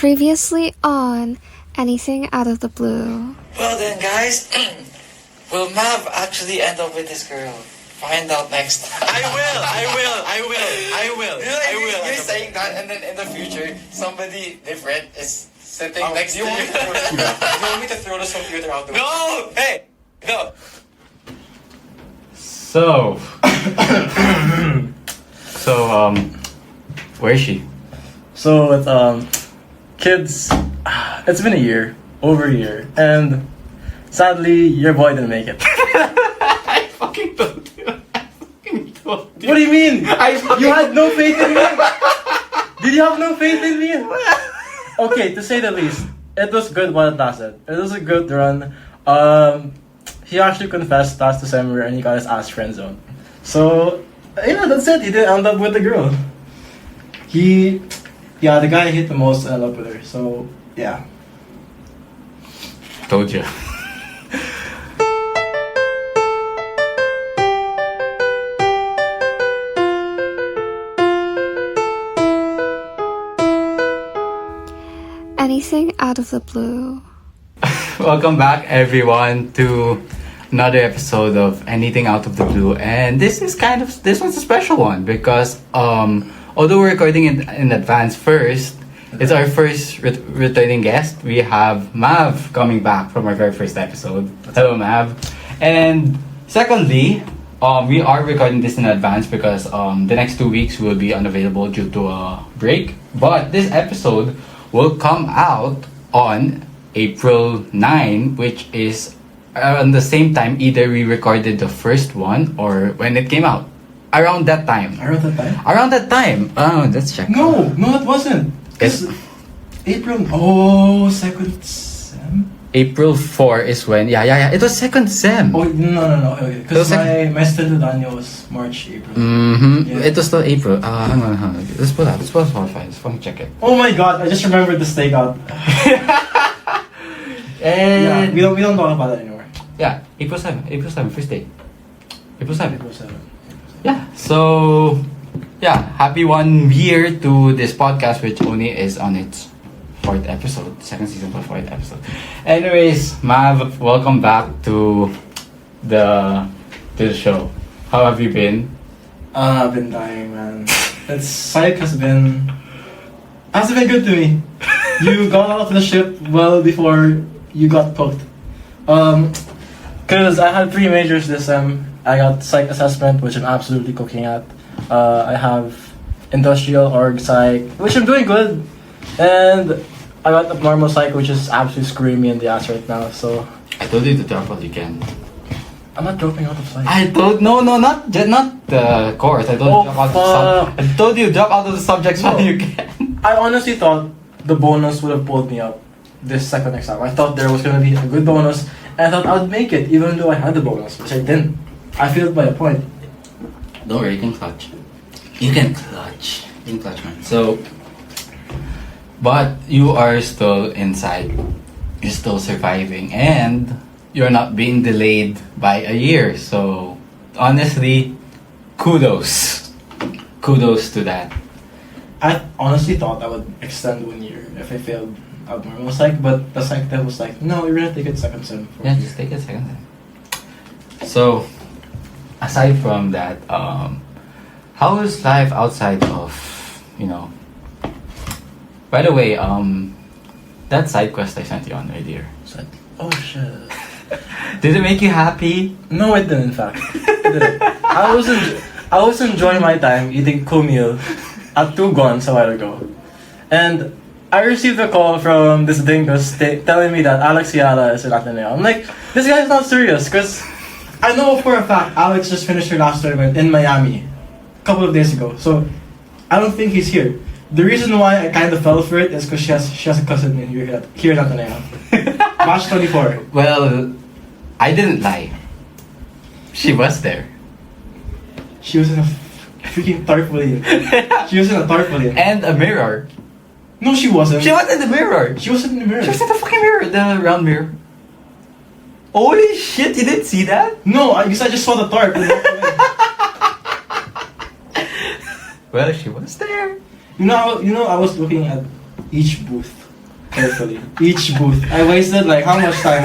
Previously on Anything Out of the Blue. Well then, guys, will Mav actually end up with this girl? Find out next time. I will. You're saying that, and then in the future, somebody different is sitting next to you. Do you want me to throw this computer out the window? No! Hey! No! So, where is she? So with kids, it's been a year, over a year, and sadly your boy didn't make it. I fucking told you. What do you mean? You had no faith in me? Did you have no faith in me? Okay, to say the least, it was good while it lasted. It was a good run. He actually confessed last December and he got his ass friend zone. So, yeah, that's it. He didn't end up with the girl. The guy hit the most and ended up with her. So, yeah. Told you. Anything Out of the Blue. Welcome back, everyone, to another episode of Anything Out of the Blue. And this one's a special one because although we're recording it in advance first, it's our first returning guest. We have Mav coming back from our very first episode. Hello, Mav. And secondly, we are recording this in advance because the next 2 weeks will be unavailable due to a break. But this episode will come out on April 9, which is around the same time either we recorded the first one or when it came out. Around that time. Let's check. No, it wasn't. It's April. Second sem. April 4 is when. Yeah. It was second sem. Oh no. Okay, because my stint with Daniel was March, April. Yeah. It was still April. Hang on. Let's pull out Spotify. Let's fucking check it. Oh my god! I just remembered the stakeout. And we don't talk about it anymore. Yeah, April 7, first day. April 7. April 7. Yeah, so, happy 1 year to this podcast, which only is on its 4th episode, second season for 4th episode. Anyways, Mav, welcome back to the show. How have you been? I've been dying, man. Psych hasn't been good to me. You got out of the ship well before you got poked. Cause I had 3 majors this sem. I got psych assessment, which I'm absolutely cooking at. I have industrial org psych, which I'm doing good. And I got the normal psych, which is absolutely screwing me in the ass right now, so. I told you to drop all you can. I'm not dropping out of psych. Not the course. I told you drop out of the subjects while you can. I honestly thought the bonus would have pulled me up this second exam. I thought there was going to be a good bonus, and I thought I would make it, even though I had the bonus, which I didn't. I failed by a point. Don't worry, you can clutch. You can clutch, man. So, but you are still inside. You're still surviving, and you're not being delayed by a year. So, honestly, kudos to that. I honestly thought I would extend 1 year if I failed abnormal psych, but the psych test was like, no, you're gonna take it second sem. Yeah, just take it second sem. So, aside from that, how is life outside of, By the way, that Sidequest I sent you on earlier. Oh shit. Did it make you happy? No, it didn't. In fact, it didn't. I was enjoying my time eating kumil at 2 guns a while ago, and I received a call from this dingus telling me that Eala is in Ateneo. I'm like, this guy's not serious, because I know for a fact Alex just finished her last tournament in Miami a couple of days ago, so I don't think he's here. The reason why I kind of fell for it is because she has a cousin here in Ateneo. Batch 24. Well, I didn't lie. She was there. She was in a freaking tarpaulin. And a mirror. No, she wasn't. She was in the mirror. She wasn't in the mirror. She was in the fucking mirror, the round mirror. Holy shit, you didn't see that? No, I just saw the tarp. Well, she was there. I was looking at each booth carefully. Each booth. I wasted like how much time?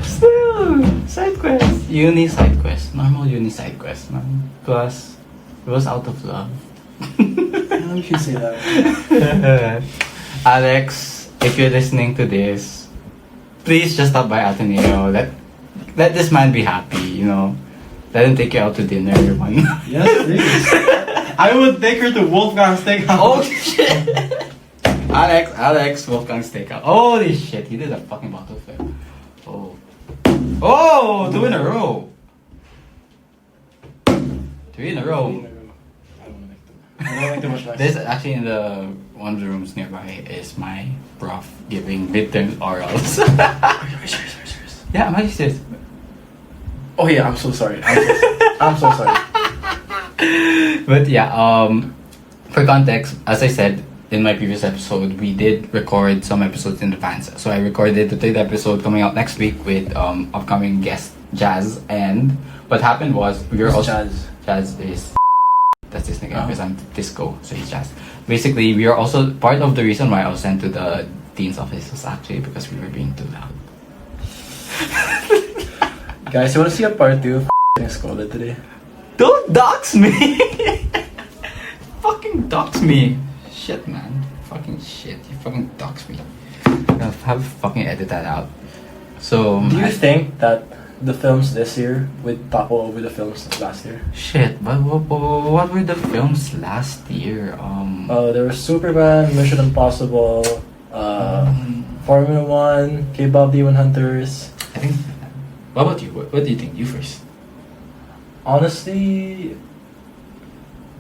Still, Sidequest. Uni Sidequest. Normal uni Sidequest, man. Plus, it was out of love. How should say that? Alex, if you're listening to this, please just stop by Ateneo. Let this man be happy, you know. Let him take you out to dinner, everyone. Yes, please. I would take her to Wolfgang Steakhouse. Oh shit! Alex, Wolfgang Steakhouse. Holy shit, he did a fucking bottle flip. Oh, 2 in a row. 3 in a row. I don't like too much noise. This actually in the one of the rooms nearby is my prof giving midterm orals. Are you serious? Yeah, I'm actually serious. Oh yeah, I'm so sorry. I'm so sorry. But yeah, for context, as I said in my previous episode, we did record some episodes in advance. So I recorded the 3rd episode coming out next week with upcoming guest Jazz. And what happened was we were Who's also Jazz? Jazz is that's his nickname because I'm disco, so he's Jazz. Basically, we are also part of the reason why I was sent to the dean's office was actually because we were being too loud. Guys, you want to see a part 2 of getting scolded today? Don't dox me! Fucking dox me! Shit, man. Fucking shit. You fucking dox me. I'll have to fucking edit that out. So, Do you think that the films this year would topple over the films last year? shit, but what were the films last year? There was Superman, Mission Impossible, Formula 1, K-pop Demon Hunters. I think. What about you? What do you think? You first. Honestly,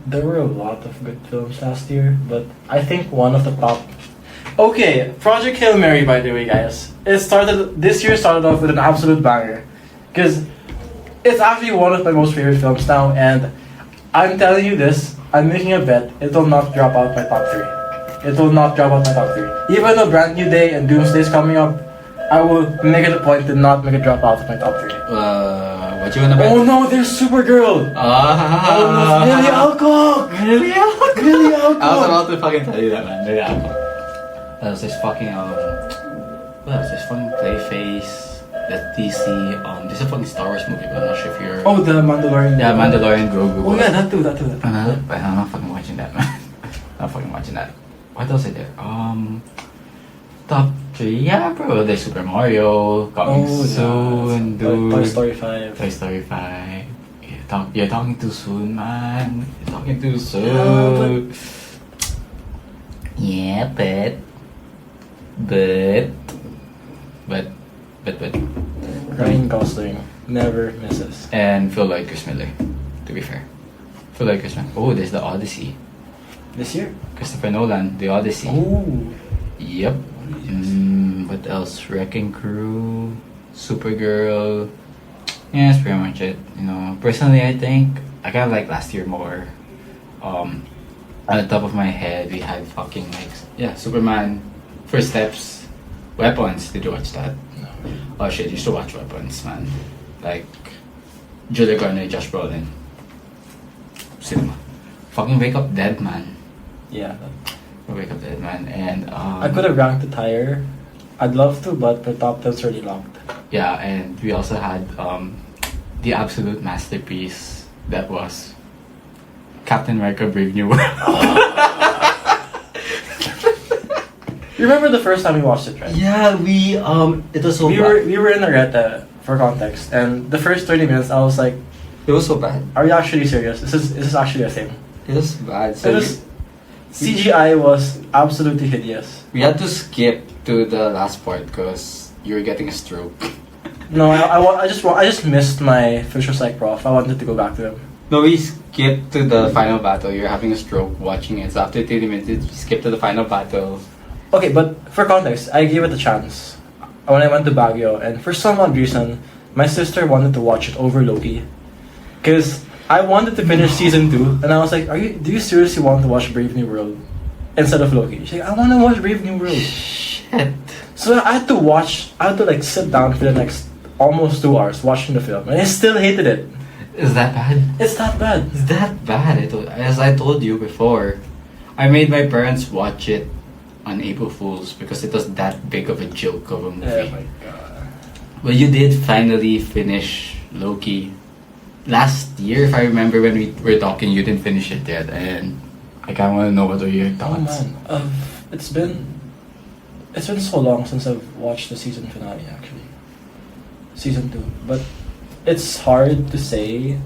there were a lot of good films last year, but I think one of the top. Okay, Project Hail Mary, by the way, guys. This year started off with an absolute banger, because it's actually one of my most favorite films now, and I'm telling you this, I'm making a bet, it will not drop out my top 3. It will not drop out my top 3. Even though Brand New Day and Doomsday is coming up, I will make it a point to not make it drop out of my top 3. What you wanna bet? Oh no, there's Supergirl! Oh no, Millie Alcock! Millie Alcock! Millie Alcock! I was about to fucking tell you that, man. Millie Alcock. That was this fucking what was this fucking Clayface, that DC, there's a fucking Star Wars movie, but I'm not sure if you're. Oh, the Mandalorian. Yeah, Mandalorian Grogu. Oh yeah, that too. But I'm not fucking watching that, man. I'm not fucking watching that. What else is there? Top 3, yeah, bro. There's Super Mario coming soon, dude. Toy Story 5. Toy Story 5. You're talking too soon, man. You're talking too soon. Yeah, but. Ryan Gosling never misses. And feel like Chris Miller, to be fair. Feel like Chris Miller. Oh, there's the Odyssey. This year? Christopher Nolan, The Odyssey. Oh. Yep. What else? Wrecking Crew, Supergirl. Yeah, that's pretty much it. You know, personally, I think I kind of like last year more. On the top of my head, we had fucking Superman, First Steps, Weapons. Did you watch that? No. Oh shit, you should watch Weapons, man. Like Julia Garner, Josh Brolin. Cinema. Fucking Wake Up Dead, man. Yeah. Wake Up Dead, man. And I could have ranked it higher. I'd love to, but the top 10's already locked. yeah, and we also had the absolute masterpiece that was Captain America: Brave New World. You remember the first time we watched it, right? Yeah, it was so we were in Areta, for context, and the first 30 minutes I was like, it was so bad. are you actually serious? This is actually a thing. It was bad. CGI was absolutely hideous. We had to skip to the last part because you were getting a stroke. No, I just missed my Fisher Psych prof. I wanted to go back to him. No, we skipped to the final battle. You're having a stroke watching it. So after 30 minutes, we skipped to the final battle. Okay, but for context, I gave it a chance when I went to Baguio, and for some odd reason, my sister wanted to watch it over Loki, because I wanted to finish season 2, and I was like, do you seriously want to watch Brave New World instead of Loki? She's like, I want to watch Brave New World. Shit. So I had to sit down for the next almost 2 hours watching the film, and I still hated it. Is that bad? It's that bad. It's that bad. As I told you before, I made my parents watch it on April Fools because it was that big of a joke of a movie. Oh my god. Well, you did finally finish Loki last year, if I remember when we were talking. You didn't finish it yet, and I kind of want to know what are your Oh thoughts. man, it's been so long since I've watched the season finale actually, season 2. But it's hard to say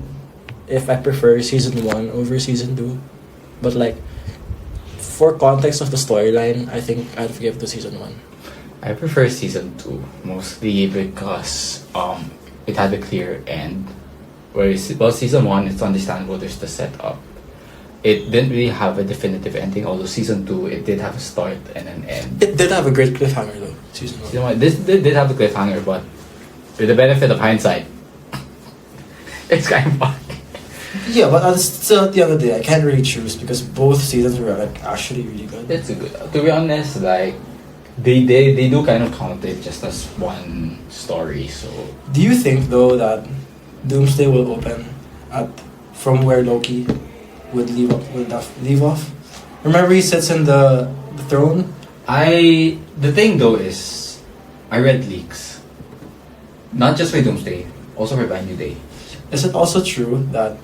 if I prefer season 1 over season 2. But like, for context of the storyline, I think I'd give to season 1. I prefer season 2 mostly because it had a clear end. Whereas season 1, it's understandable. There's the setup. It didn't really have a definitive ending. Although season 2, it did have a start and an end. It did have a great cliffhanger though, season 1. Season 1, this did have the cliffhanger, but with the benefit of hindsight, it's kind of fun. Yeah, but still at the end of the day, I can't really choose because both seasons were like actually really good. It's a good. To be honest, like they do kind of count it just as one story. So Do you think though that Doomsday will open at from where Loki would leave off? Remember he sits in the throne? the thing though is, I read leaks, not just for Doomsday, also for Brand New Day. Is it also true that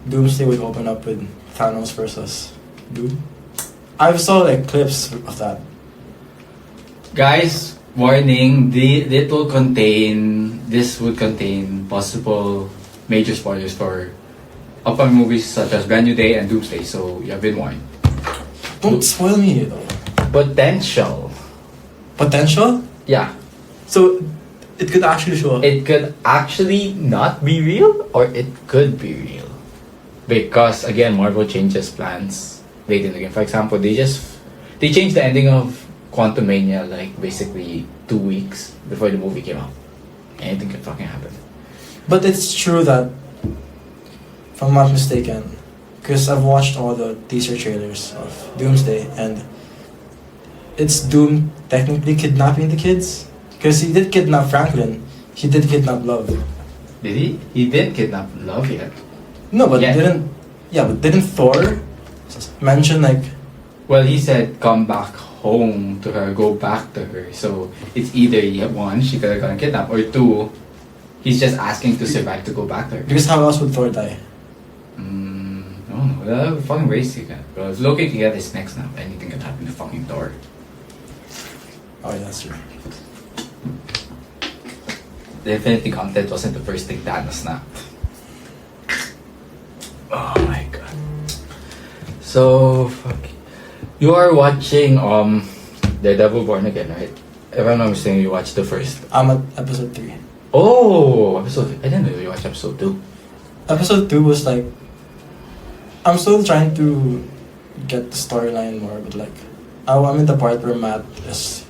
Doomsday would open up with Thanos versus Doom? I saw like clips of that. Guys, warning! This would contain possible major spoilers for upcoming movies such as Brand New Day and Doomsday. So you have been warned. Don't spoil me though. Potential. Potential? Yeah. So it could actually show up. It could actually not be real, or it could be real. Because again, Marvel changes plans late in the game. For example, they changed the ending of Quantumania like basically 2 weeks before the movie came out. Anything could fucking happen. But it's true that, if I'm not mistaken, because I've watched all the teaser trailers of Doomsday, and it's Doom technically kidnapping the kids. Because he did kidnap Franklin, he did kidnap Love. Did he? He didn't kidnap Love yet. No, but Yeah. didn't Thor mention like, Well, he said come back home to her, go back to her. So it's either one, she could have gotten kidnapped, or two, he's just asking to survive to go back to her. because how else would Thor die? I don't know. The fucking race you can. Well, if Loki can get his next snap, anything can happen to fucking Thor. Oh yeah, that's true. The Infinity Gauntlet wasn't the first thing Thanos snapped. Oh my god. So, fuck. You are watching Daredevil Born Again, right? If I'm not mistaken, you watched the first. I'm at episode 3. Oh, I didn't know you watched episode 2. Episode 2 was like, I'm still trying to get the storyline more, but like, I'm in the part where Matt is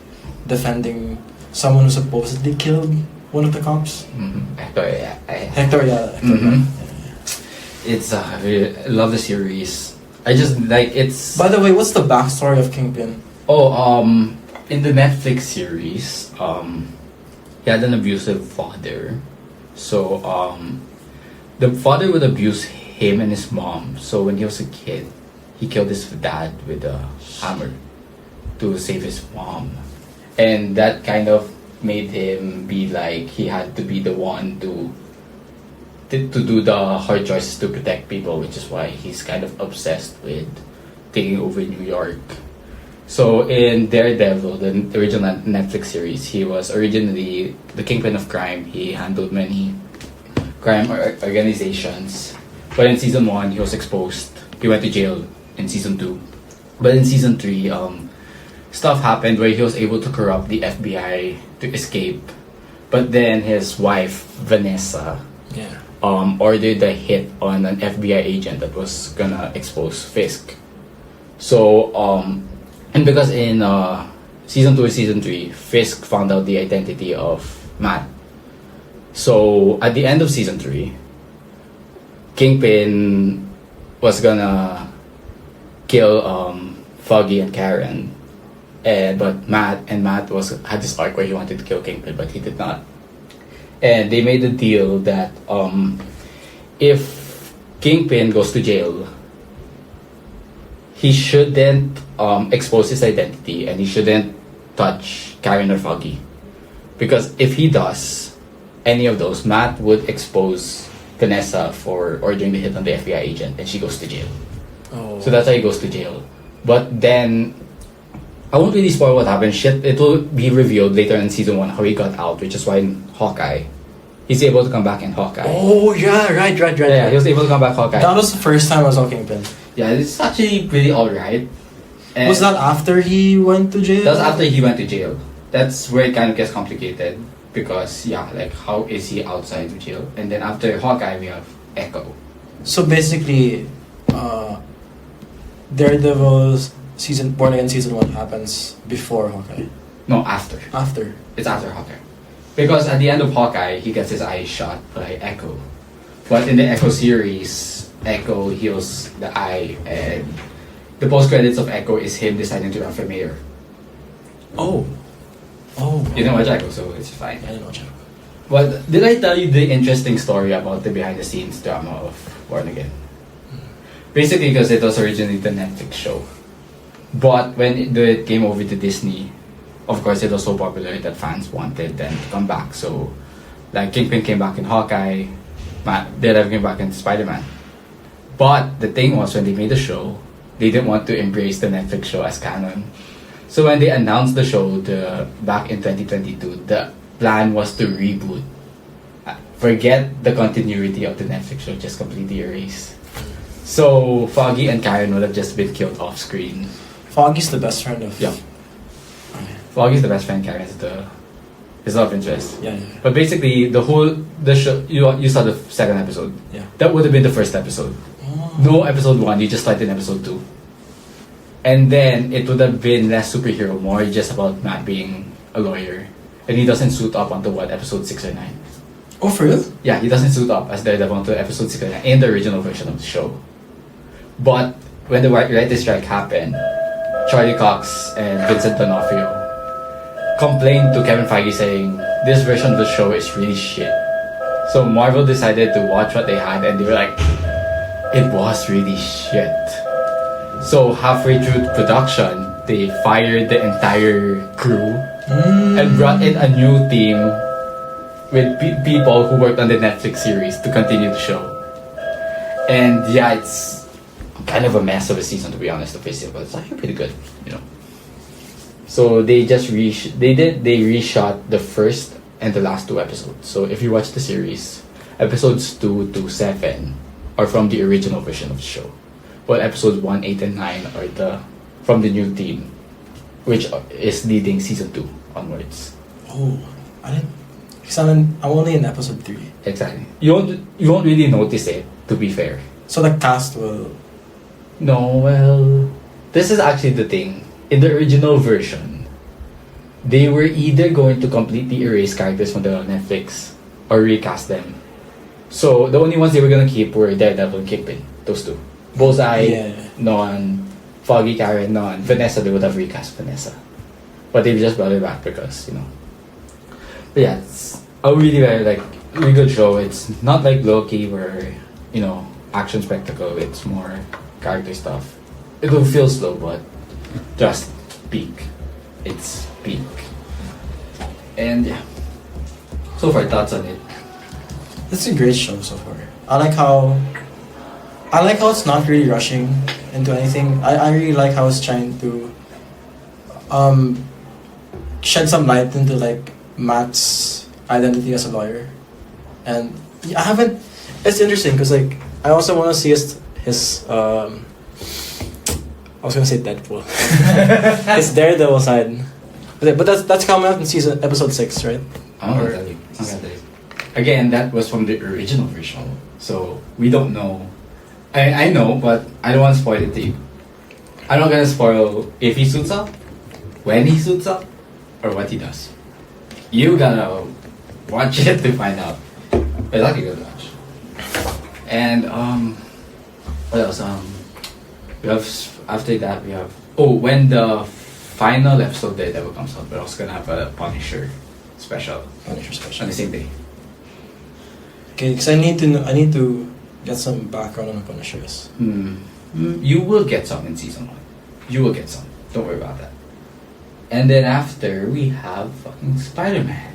defending someone who supposedly killed one of the cops. Mm-hmm. Hector, yeah. Hector, yeah. Mm-hmm. It's I love the series. I just like it's. By the way, what's the backstory of Kingpin? In the Netflix series, he had an abusive father. So, the father would abuse him and his mom. So when he was a kid, he killed his dad with a hammer to save his mom, and that kind of made him be like he had to be the one to do the hard choices to protect people, which is why he's kind of obsessed with taking over New York. So in Daredevil, the original Netflix series, he was originally the kingpin of crime. He handled many crime organizations. But in season 1, he was exposed. He went to jail in season 2. But in season 3, stuff happened where he was able to corrupt the FBI to escape. But then his wife, Vanessa, ordered a hit on an FBI agent that was gonna expose Fisk. So, and because in season 2 and season 3, Fisk found out the identity of Matt. So, at the end of season 3, Kingpin was gonna kill Foggy and Karen. But Matt had this arc where he wanted to kill Kingpin, but he did not. And they made a deal that if Kingpin goes to jail, he shouldn't expose his identity, and he shouldn't touch Karen or Foggy. Because if he does any of those, Matt would expose Vanessa for ordering the hit on the FBI agent, and she goes to jail. Oh. So that's how he goes to jail. But then, I won't really spoil what happened. Shit, it will be revealed later in season 1 how he got out, which is why in Hawkeye, he's able to come back in Hawkeye. Oh, yeah, right. Yeah, he was able to come back Hawkeye. That was the first time I saw Kingpin. Yeah, it's actually pretty alright. Was that after he went to jail? That's after he went to jail. That's where it kind of gets complicated. Because, yeah, like, how is he outside of jail? And then after Hawkeye, we have Echo. So basically, Daredevil's Born Again season 1 happens before Hawkeye. No, after. After. It's after Hawkeye. Because at the end of Hawkeye, he gets his eye shot by Echo. But in the Echo series, Echo heals the eye, and the post-credits of Echo is him deciding to run for mayor. Oh. You didn't watch Echo, so it's fine. I didn't watch it. But did I tell you the interesting story about the behind-the-scenes drama of Born Again? Basically, because it was originally the Netflix show. But when it came over to Disney, of course, it was so popular that fans wanted them to come back. So, like, Kingpin came back in Hawkeye, Daredevil came back in Spider-Man. But the thing was, when they made the show, they didn't want to embrace the Netflix show as canon. So when they announced the show back in 2022, the plan was to reboot. Forget the continuity of the Netflix show, just completely erase. So Foggy and Karen would have just been killed off screen. Foggy's the best friend of... Yeah. Foggy's the best friend, Karen's his love interest. Yeah. But basically, the show, you saw the second episode. Yeah. That would have been the first episode. Oh. No episode 1, you just start in episode 2. And then it would have been less superhero, more just about Matt being a lawyer. And he doesn't suit up until episode 6 or 9. Oh, for real? Yeah, he doesn't suit up as Daredevil until episode 6 or 9 in the original version of the show. But when the writer's strike happened, Charlie Cox and Vincent D'Onofrio complained to Kevin Feige saying, this version of the show is really shit. So Marvel decided to watch what they had, and they were like, it was really shit. So halfway through production, they fired the entire crew and brought in a new team with people who worked on the Netflix series to continue the show. And yeah, it's kind of a mess of a season, to be honest, to face it, but it's actually pretty good, you know. So they just they reshot the first and the last 2 episodes. So if you watch the series, episodes 2 to 7 are from the original version of the show. But episodes 1, 8, and 9 are from the new team, which is leading season 2 onwards. Oh, I didn't... Because I'm only in episode 3. Exactly. You won't really notice it, to be fair. So the cast will... No, well, this is actually the thing. In the original version, they were either going to completely erase characters from the Netflix or recast them. So the only ones they were gonna keep were Daredevil and Kingpin, those 2. Bullseye, non, Foggy, Karen, non, Vanessa, they would have recast Vanessa. But they just brought it back because, you know. But yeah, it's a really really good show. It's not like Loki where, you know, action spectacle, it's more character stuff. It will feel slow, but just peak. It's peak. And yeah. So far, thoughts on it? It's a great show so far. I like how it's not really rushing into anything. I really like how it's trying to shed some light into like Matt's identity as a lawyer. And it's interesting because like I also want to see his I was gonna say Deadpool. It's Daredevil side. But that's coming out in episode 6, right? I'm not gonna tell you. Again, that was from the original version. So we don't know. I know, but I don't want to spoil it to you. I'm not gonna spoil if he suits up, when he suits up, or what he does. You gotta watch it to find out. But it's like a good watch. And what else? We have after that we have when the final episode of Daredevil comes out, we're also gonna have a Punisher special on the same day. Okay, because I need to get some background on the Punishers. You will get some in season 1. You will get some. Don't worry about that. And then after, we have fucking Spider-Man.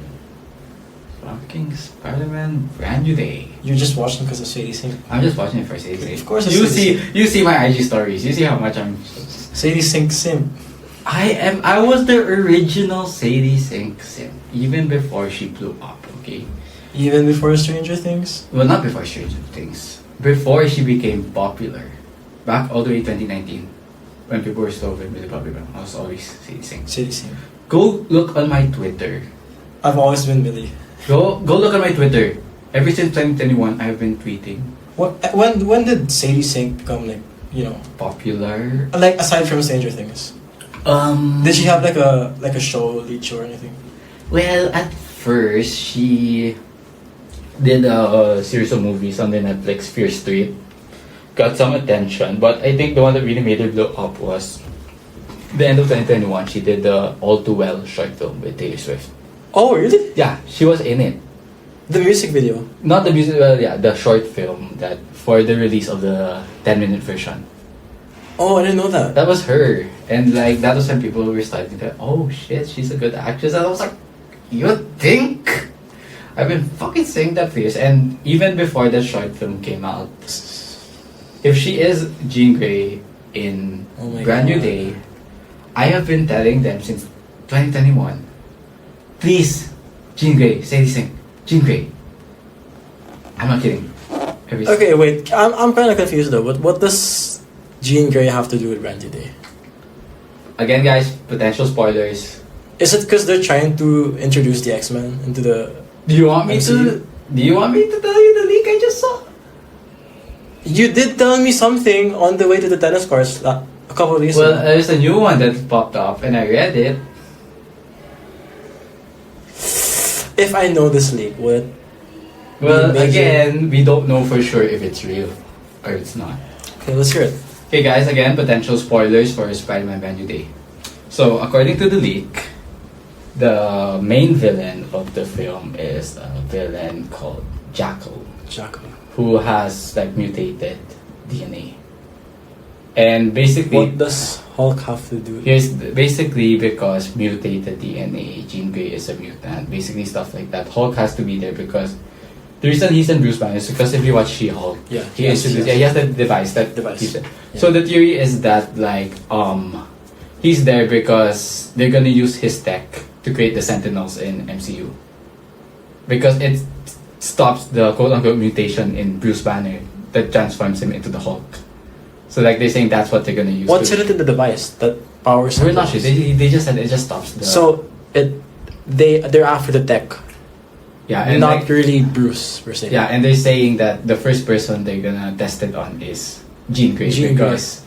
Fucking Spider-Man Brand New Day. You're just watching because of Sadie Sink. I'm just watching it for Sadie Sink. Of course it's you Sadie see, you see my IG stories. You see how much I'm... Sadie Sink simp. I was the original Sadie Sink sim. Even before she blew up, okay? Even before Stranger Things? Well, not before Stranger Things. Before she became popular. Back all the way 2019. When people were still really popular. I was always Sadie Sink. Sadie Sink. Go look on my Twitter. I've always been Millie. Go look at my Twitter. Ever since 2021, I've been tweeting. When did Sadie Sink become Popular. like aside from Stranger Things? Did she have like a show, lead show or anything? Well, at first she did a series of movies on the Netflix, Fear Street. Got some attention, but I think the one that really made her blow up was the end of 2021. She did the All Too Well short film with Taylor Swift. Oh really? Yeah, she was in it. The music video. Not the music, well, yeah, the short film that for the release of the 10-minute version. Oh, I didn't know that. That was her, and like that was when people were starting to, oh shit, she's a good actress. And I was like, you think? I've been fucking saying that for years, and even before that short film came out, if she is Jean Grey in Brand New Day, I have been telling them since 2021, please, Jean Grey, Sadie Sink, Jean Grey. I'm not kidding. Okay, wait. I'm kind of confused though. What does Jean Grey have to do with Brand New Day? Again, guys, potential spoilers. Is it because they're trying to introduce the X-Men into the... Do you want me to tell you the leak I just saw? You did tell me something on the way to the tennis courts a couple of days ago. Well, there's a new one that popped up and I read it. If I know this leak, would it Well, be major? again, we don't know for sure if it's real or it's not. Okay, let's hear it. Okay, guys, again, potential spoilers for Spider-Man Brand New Day. So, according to the leak, the main villain of the film is a villain called Jackal, who has like mutated DNA. And basically, What does Hulk have to do? here's basically because mutated DNA, Jean Grey is a mutant, basically stuff like that. Hulk has to be there because the reason he's in Bruce Banner is because if you watch She-Hulk, Yeah, he yes, introduced, yes. he has that device that Device. keeps it. Yeah. So the theory is that like he's there because they're gonna use his tech to create the Sentinels in MCU. Because it stops the quote-unquote mutation in Bruce Banner that transforms him into the Hulk. So like they're saying that's what they're gonna use. What's to, in it in the device that powers We're not sure. Sentinels? They just said it just stops the. So they're after the tech, yeah, and not like, really Bruce per se. yeah, and they're saying that the first person they're gonna test it on is Jean Grey Jean Grey. because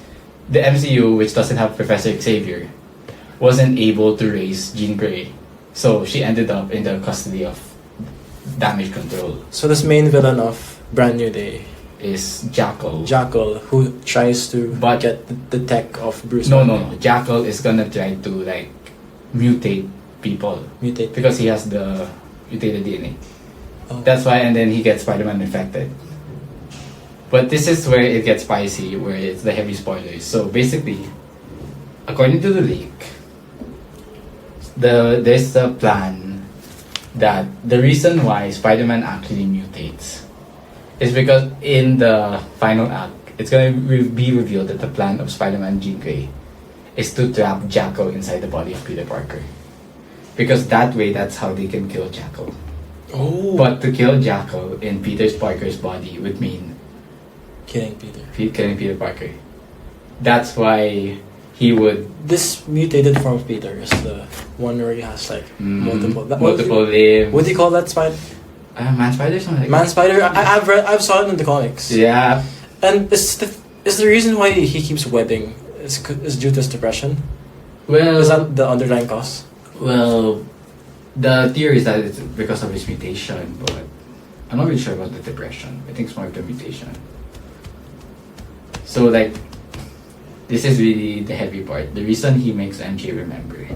the MCU, which doesn't have Professor Xavier, wasn't able to raise Jean Grey, so she ended up in the custody of Damage Control. So this main villain of Brand New Day, Is Jackal. Jackal, who tries to But- get the tech of Bruce. No, Banner. no, no. Jackal is gonna try to like mutate people Mutate. because he has the mutated DNA. Oh. That's why, and then he gets Spider-Man infected. But this is where it gets spicy, where it's the heavy spoilers. So basically, according to the leak, there's a plan that the reason why Spider-Man actually mutates is because in the final act, it's gonna be revealed that the plan of Spider-Man Jean Grey is to trap Jackal inside the body of Peter Parker. Because that way, that's how they can kill Jackal. Oh. But to kill Jackal in Peter Parker's body would mean Killing Peter. killing Peter Parker. That's why he would This mutated form of Peter is the one where he has like multiple. multiple limbs. What do you call that spider? Man spider, something like Man spider. I've saw it in the comics. that. Yeah. And is the reason why he keeps webbing is due to his depression? Well, Is that the underlying cause? well, the theory is that it's because of his mutation, but I'm not really sure about the depression. I think it's more of the mutation. So like, this is really the heavy part. The reason he makes MJ remember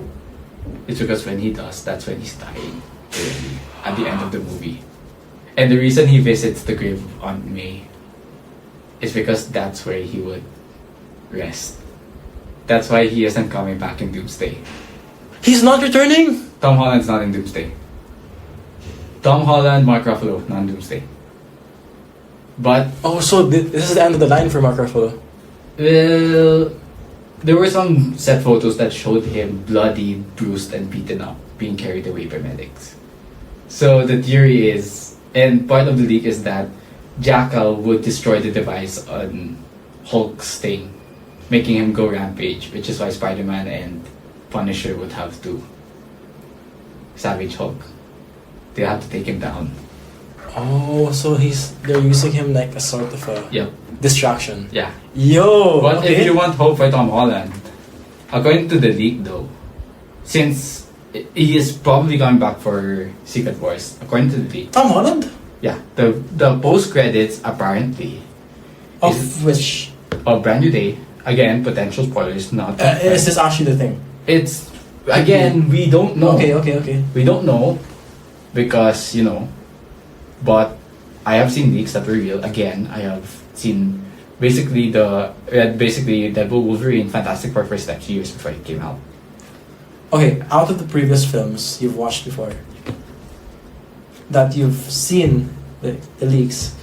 is because when he does, that's when he's dying early, at the end of the movie. And the reason he visits the grave of Aunt May is because that's where he would rest. That's why he isn't coming back in Doomsday. He's not returning? Tom Holland's not in Doomsday. Tom Holland, Mark Ruffalo, not in Doomsday. But Oh, so this is the end of the line for Mark Ruffalo. well, there were some set photos that showed him bloody, bruised, and beaten up, being carried away by medics. So the theory is, and part of the leak is that Jackal would destroy the device on Hulk's thing, making him go rampage, which is why Spider-Man and Punisher would have to savage Hulk. They have to take him down. Oh, so they're using him like a sort of a Yep. distraction. Yeah. Yo! But okay. if you want hope for Tom Holland, according to the leak though, since he is probably going back for Secret Wars, according to the leak, Tom Holland? yeah, the post credits apparently Of is which? a Brand New Day. Again, potential spoilers, not. Is this actually the thing? It's again we don't know. Okay. We don't know because but I have seen leaks that were real. Again, I have seen basically Deadpool, Wolverine, Fantastic Four for steps years before it came out. Okay, out of the previous films you've watched before, that you've seen the leaks,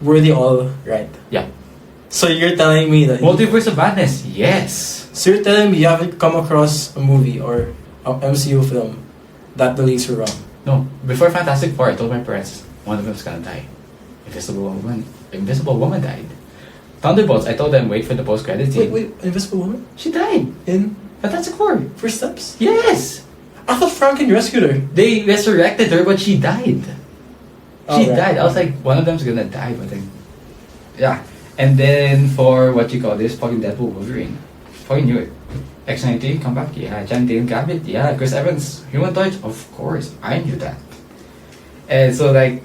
were they all right? Yeah. So you're telling me that Multiverse of Madness, yes. So you're telling me you haven't come across a movie or a MCU film that the leaks were wrong? No, before Fantastic Four, I told my parents one of them's gonna die. Invisible Woman died. Thunderbolts, I told them wait for the post credit scene. Wait, Invisible Woman? She died. In Fantastic Four. First Steps? Yes. I thought Franken rescued her. They resurrected her, but she died. Oh, She right. died. I was like, one of them's gonna die, but then, yeah. And then for what you call this, fucking Deadpool, Wolverine, fucking knew it. X-93, come back, yeah. John Dale Gambit, yeah. Chris Evans, Human Torch, of course, I knew that. And so like,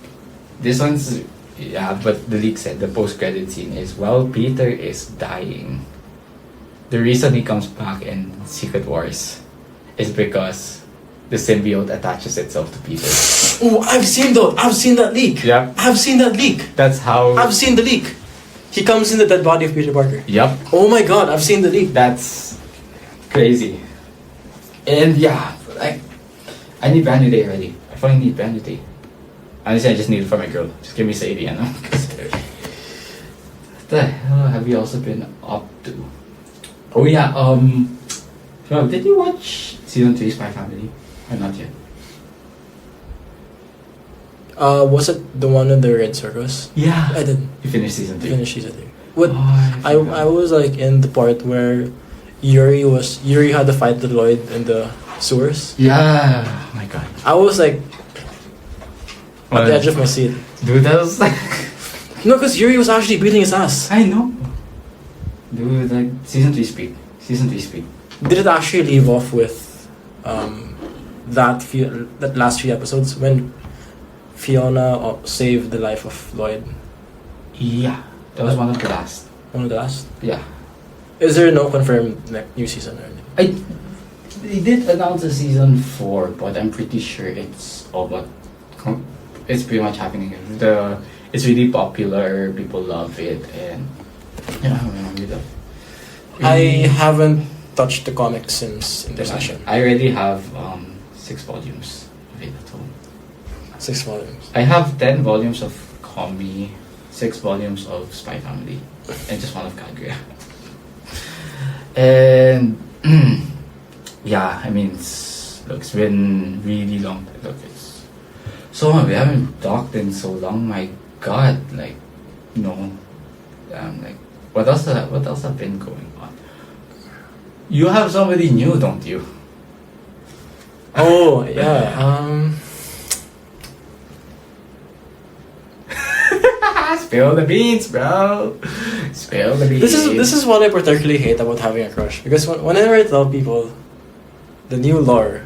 this one's, yeah. But the leak said the post-credit scene is, well, Peter is dying. The reason he comes back in Secret Wars is because the symbiote attaches itself to Peter. Oh, I've seen that leak. Yeah. I've seen that leak. That's how. I've seen the leak. He comes in the dead body of Peter Parker. Yep. Oh my god, I've seen the leak. That's crazy. And yeah, I need Brand New Day already. I finally need Brand New Day. Honestly, I just need it for my girl. Just give me Sadie, What the hell have you also been up to? Oh yeah, well, did you watch season 3 Spy Family? Or not yet? Was it the one in the red circus? Yeah. I didn't You finished season 3? finish season 3. What? Oh, I was like in the part where Yuri had to fight the Lloyd in the sewers. Yeah. Oh my god. I was like at the edge of my seat. Dude, that was like. No, because Yuri was actually beating his ass. I know. Dude, like season 3 speak. Season 3 speak. Did it actually leave off with that last few episodes when Fiona saved the life of Lloyd? Yeah. That was one of the last. One of the last. Yeah. Is there no confirmed new season or anything? They did announce a season 4, but I'm pretty sure it's all but it's pretty much happening. It's really popular, people love it, and I haven't touched the comics since Intersection. I already have 6 volumes of it at home. 6 volumes. I have 10 volumes of Combi, 6 volumes of Spy Family, and just one of Kaguya. And yeah, I mean, it's been really long. Look, it's so long. We haven't talked in so long. My God, like, like, what else have been going on? You have somebody new, don't you? Oh yeah. Spill the beans, bro. Spill the beans. This is what I particularly hate about having a crush, because whenever I tell people the new lore,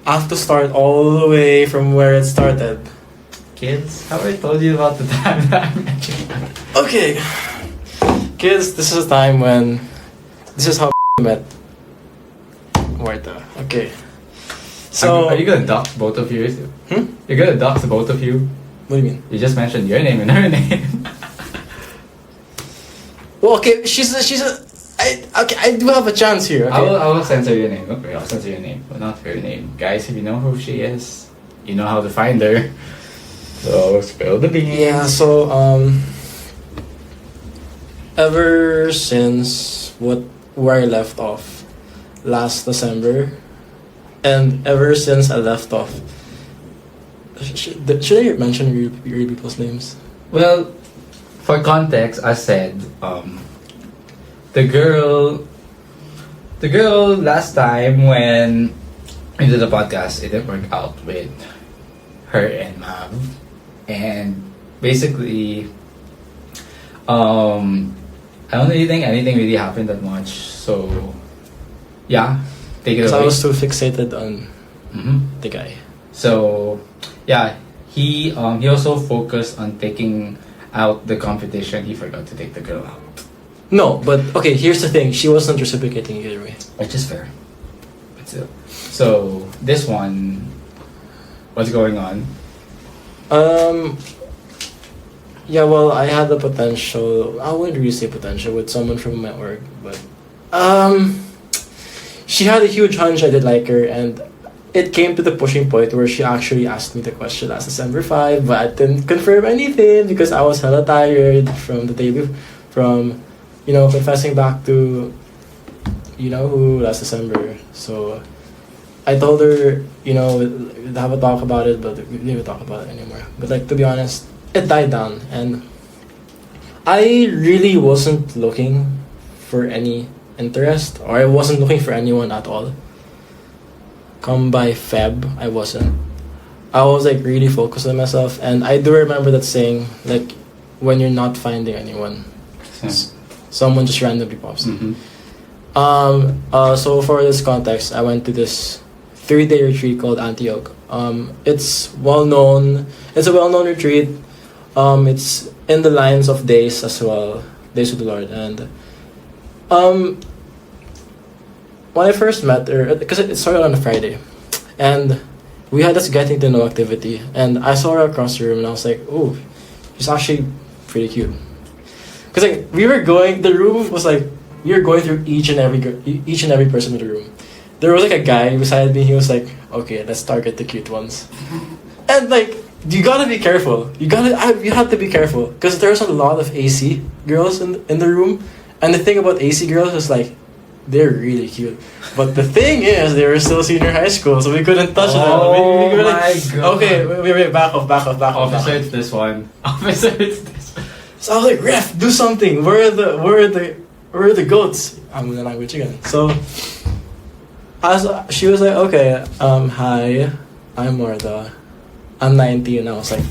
I have to start all the way from where it started. Kids, have I told you about the time that I met you? Okay, kids, this is a time when this is how I met Marta. Okay, so Are you gonna dox both of you? You're gonna dox both of you? what do you mean? You just mentioned your name and her name. Well, okay, I do have a chance here. Okay? I will censor your name. Okay, I'll censor your name, but not her name. Guys, if you know who she is, you know how to find her. So spill the beans. Yeah. So ever since where I left off last December, and ever since I left off, should I mention your people's names? Well, for context, I said the girl last time when we did the podcast, it didn't work out with her and Mav, and basically I don't really think anything really happened that much. So yeah, take it Because away. I was too fixated on Mhm. the guy. So yeah, he also focused on taking out the competition. He forgot to take the girl out, No, but okay. Here's the thing: she wasn't reciprocating either way. which is fair. But still. So this one, what's going on? Yeah, well, I had the potential. I wouldn't really say potential with someone from my org, but she had a huge hunch I did like her, and it came to the pushing point where she actually asked me the question last December 5, but I didn't confirm anything because I was hella tired from the day from, confessing back to, who last December. So I told her, we'd have a talk about it, but we didn't talk about it anymore. But to be honest, it died down, and I really wasn't looking for any interest, or I wasn't looking for anyone at all. Come by Feb, I wasn't. I was really focused on myself, and I do remember that saying, when you're not finding anyone, someone just randomly pops up. Mm-hmm. So for this context, I went to this 3-day retreat called Antioch. It's well-known. It's a well-known retreat. It's in the lines of days as well, days with the Lord. And when I first met her, because it started on a Friday, and we had this getting to know activity, and I saw her across the room, and I was like, "Oh, she's actually pretty cute." Because we were going through each and every person in the room. There was a guy beside me. He was like, "Okay, let's target the cute ones," and you gotta be careful. You have to be careful because there's a lot of AC girls in the room, and the thing about AC girls is they're really cute. But the thing is, they were still senior high school, so we couldn't touch them. We were my God. okay, wait, back off. Officer, it's this one. Officer, it's this one. So I was like, "Ref, do something. Where are the goats?" I'm in the language again. So she was like, "Okay, hi, I'm Martha. I'm 19." And I was like,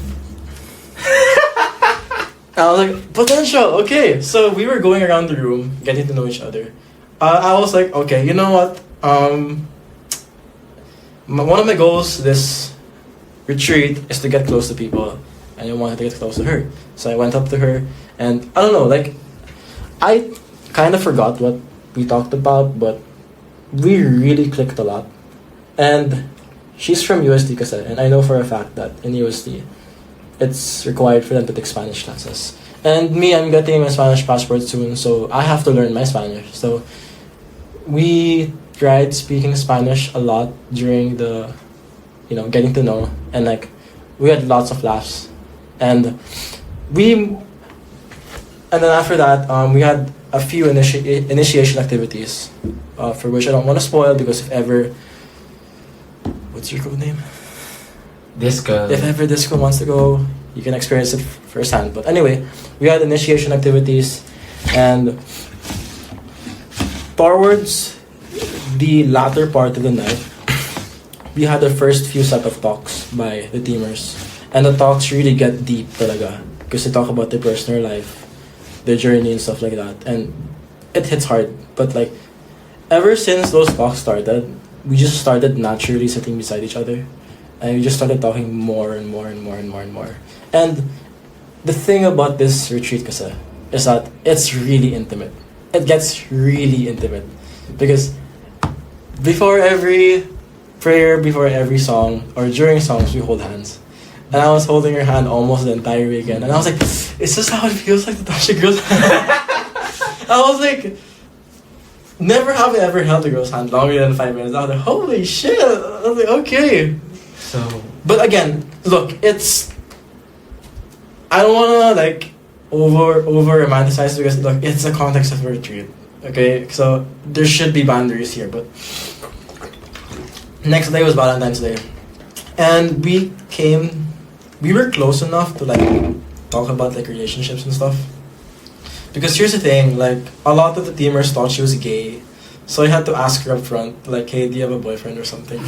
potential. Okay, so we were going around the room, getting to know each other. I was like, okay, you know what? One of my goals this retreat is to get close to people, and I wanted to get close to her. So I went up to her, and I don't know, I kind of forgot what we talked about, but we really clicked a lot. And she's from USD kasi, and I know for a fact that in USD, it's required for them to take Spanish classes. And me, I'm getting my Spanish passport soon, so I have to learn my Spanish. So we tried speaking Spanish a lot during the, getting to know, and we had lots of laughs, and then after that, we had a few initiation activities, for which I don't want to spoil because if ever, what's your code name? Disco. If ever Disco wants to go, you can experience it firsthand. But anyway, we had initiation activities, and towards the latter part of the night, we had the first few set of talks by the teamers. And the talks really get deep talaga. Because they talk about their personal life, their journey and stuff like that. And it hits hard. But ever since those talks started, we just started naturally sitting beside each other. And we just started talking more and more and more and more and more. And the thing about this retreat kasi is that it's really intimate. It gets really intimate. Because before every prayer, before every song, or during songs, we hold hands. And I was holding her hand almost the entire weekend. And I was like, is this how it feels like to touch a girl's hand? I was like, never have I ever held a girl's hand longer than 5 minutes. I was like, holy shit. I was like, okay. So, But again, look, it's. I don't wanna like over romanticize because look, it's the context of a retreat. Okay, so there should be boundaries here. But next day was Valentine's Day, and we were close enough to like talk about like relationships and stuff. Because here's the thing, like a lot of the teamers thought she was gay, so I had to ask her up front, like, hey, do you have a boyfriend or something?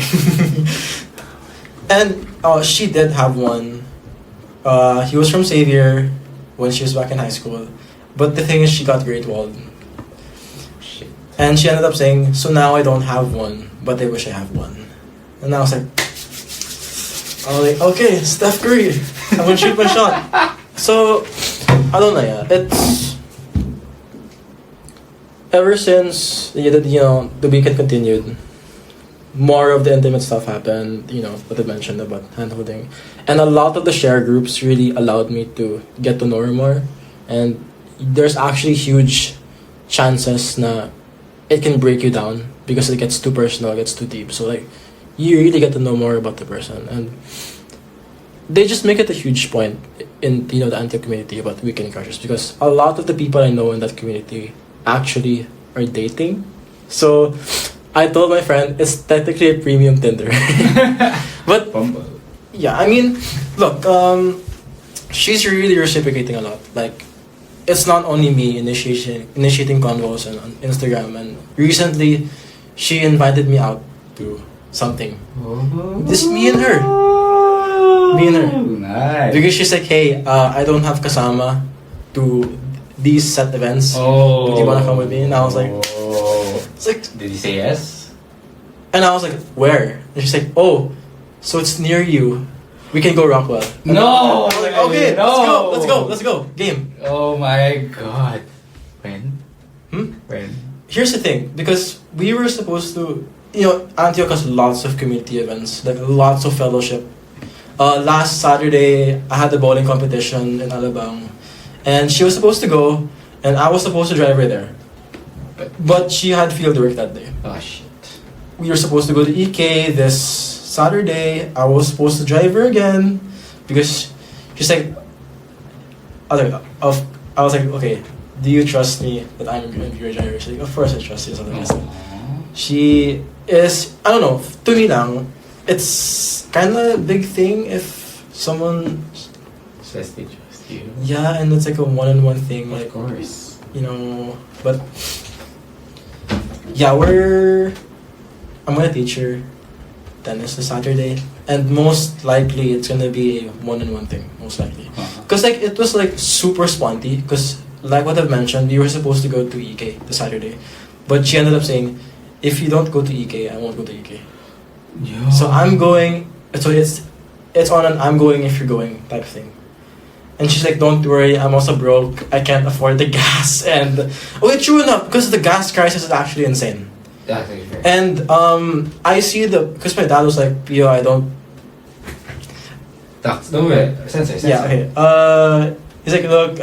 And she did have one. He was from Xavier when she was back in high school. But the thing is, she got Great Walled. shit. And she ended up saying, so now I don't have one, but I wish I have one. And I was like, okay, Steph Curry, I'm gonna shoot my shot. So, I don't know, yeah. It's... Ever since, the weekend continued, more of the intimate stuff happened, what I mentioned about handholding. And a lot of the share groups really allowed me to get to know her more. And there's actually huge chances na it can break you down because it gets too personal, it gets too deep. So like, you really get to know more about the person. And they just make it a huge point in, the anti community about weekend crushes because a lot of the people I know in that community actually are dating. So I told my friend it's technically a premium Tinder. But Bumble. yeah, I mean, look, she's really reciprocating a lot. Like, it's not only me initiating convos and on Instagram, and recently she invited me out to something. Just me and her. Me and her. Nice. Because she's like, hey, I don't have kasama to these set events. Oh. Do you wanna come with me? And I was like, it's like, Did he say yes? and I was like, where? And she's like, oh, so it's near you. We can go Rockwell. And No! I was like, okay, No! let's go. Game. Oh my god. When? Hmm? When? Here's the thing, because we were supposed to, Antioch has lots of community events, like lots of fellowship. Last Saturday, I had the bowling competition in Alabang, and she was supposed to go, and I was supposed to drive her there. But she had field work that day. Oh shit. We were supposed to go to EK this Saturday. I was supposed to drive her again because she's like, I was like, okay, do you trust me that I'm going to be your driver? She's like, of course I trust you. Something like that. She is, I don't know, to me lang, it's kind of a big thing if someone, Says they trust you. yeah, and it's like a one-on-one thing. Of Like, course. But yeah, I'm gonna teach her tennis this Saturday, and most likely it's gonna be a one-on-one thing, most likely. Cause like it was like super sponty. Cause like what I've mentioned, we were supposed to go to EK this Saturday, but she ended up saying, if you don't go to EK, I won't go to EK. Yeah. So I'm going. So it's on an I'm going if you're going type of thing. And she's like, don't worry, I'm also broke. I can't afford the gas. And okay, true enough, because the gas crisis is actually insane. That's actually fair. And I see because my dad was like, yo, I don't. That's no way. Sensei. Yeah, okay. He's like, look,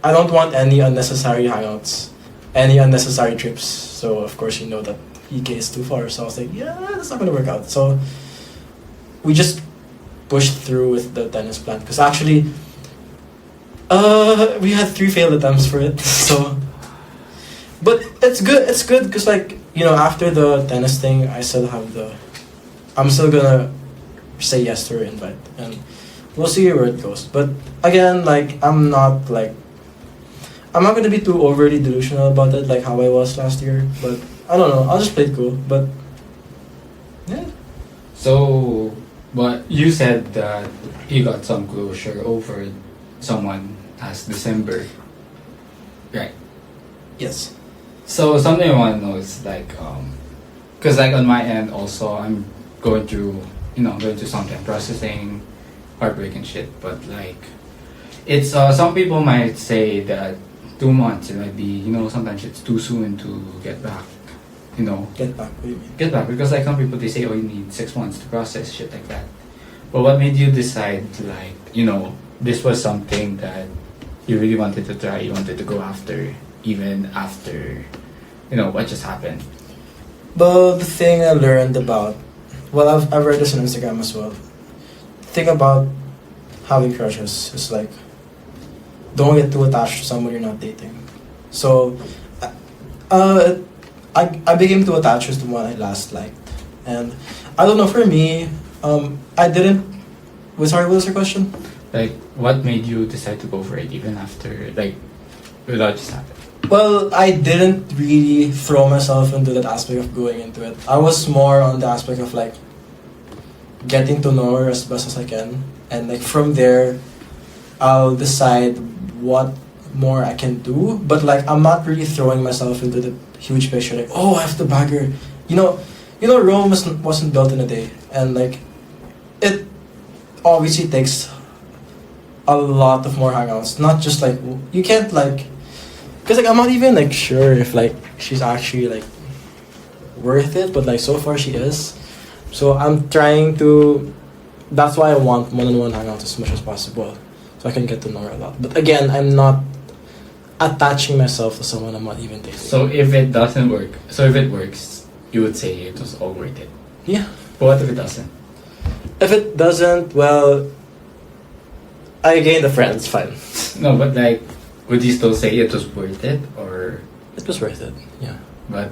I don't want any unnecessary hangouts, any unnecessary trips. So of course you know that EK is too far. So I was like, yeah, that's not gonna work out. So we just pushed through with the tennis plan because actually, we had 3 failed attempts for it. So, but it's good. It's good because like after the tennis thing, I'm still gonna say yes to her invite, and we'll see where it goes. But again, like I'm not gonna be too overly delusional about it, like how I was last year. But I don't know. I'll just play it cool. But yeah. So, but you said that you got some closure over someone last December, right? Yes. So something I want to know is like, cause like on my end also I'm going through something, processing heartbreak and shit. But like, it's some people might say that 2 months it might be sometimes it's too soon to get back. Get back. What do you mean? Get back because like some people they say, oh, you need 6 months to process shit like that. But what made you decide like this was something that you really wanted to try, you wanted to go after, even after, what just happened? But the thing I learned about, well, I've read this on Instagram as well. The thing about having crushes is like, don't get too attached to someone you're not dating. So, I became too attached to the one I last liked, and I don't know. For me, I didn't. Sorry, what was your question? Like, what made you decide to go for it even after, like, without just happening? Well, I didn't really throw myself into that aspect of going into it. I was more on the aspect of like getting to know her as best as I can, and like from there, I'll decide what more I can do. But like, I'm not really throwing myself into the huge picture. Like, oh, I have to bag her. Rome wasn't built in a day, and like, it obviously takes a lot of more hangouts. Not just like you can't like. Cause like I'm not even like sure if like she's actually like worth it, but like so far she is. So I'm trying to. That's why I want one-on-one hangouts as much as possible, so I can get to know her a lot. But again, I'm not attaching myself to someone I'm not even dating. So if it doesn't work, if it works, you would say it was all worth it. Yeah. But what if it doesn't? If it doesn't, well, I gain the friends. Fine. No, but like, would you still say it was worth it, or? It was worth it. Yeah. But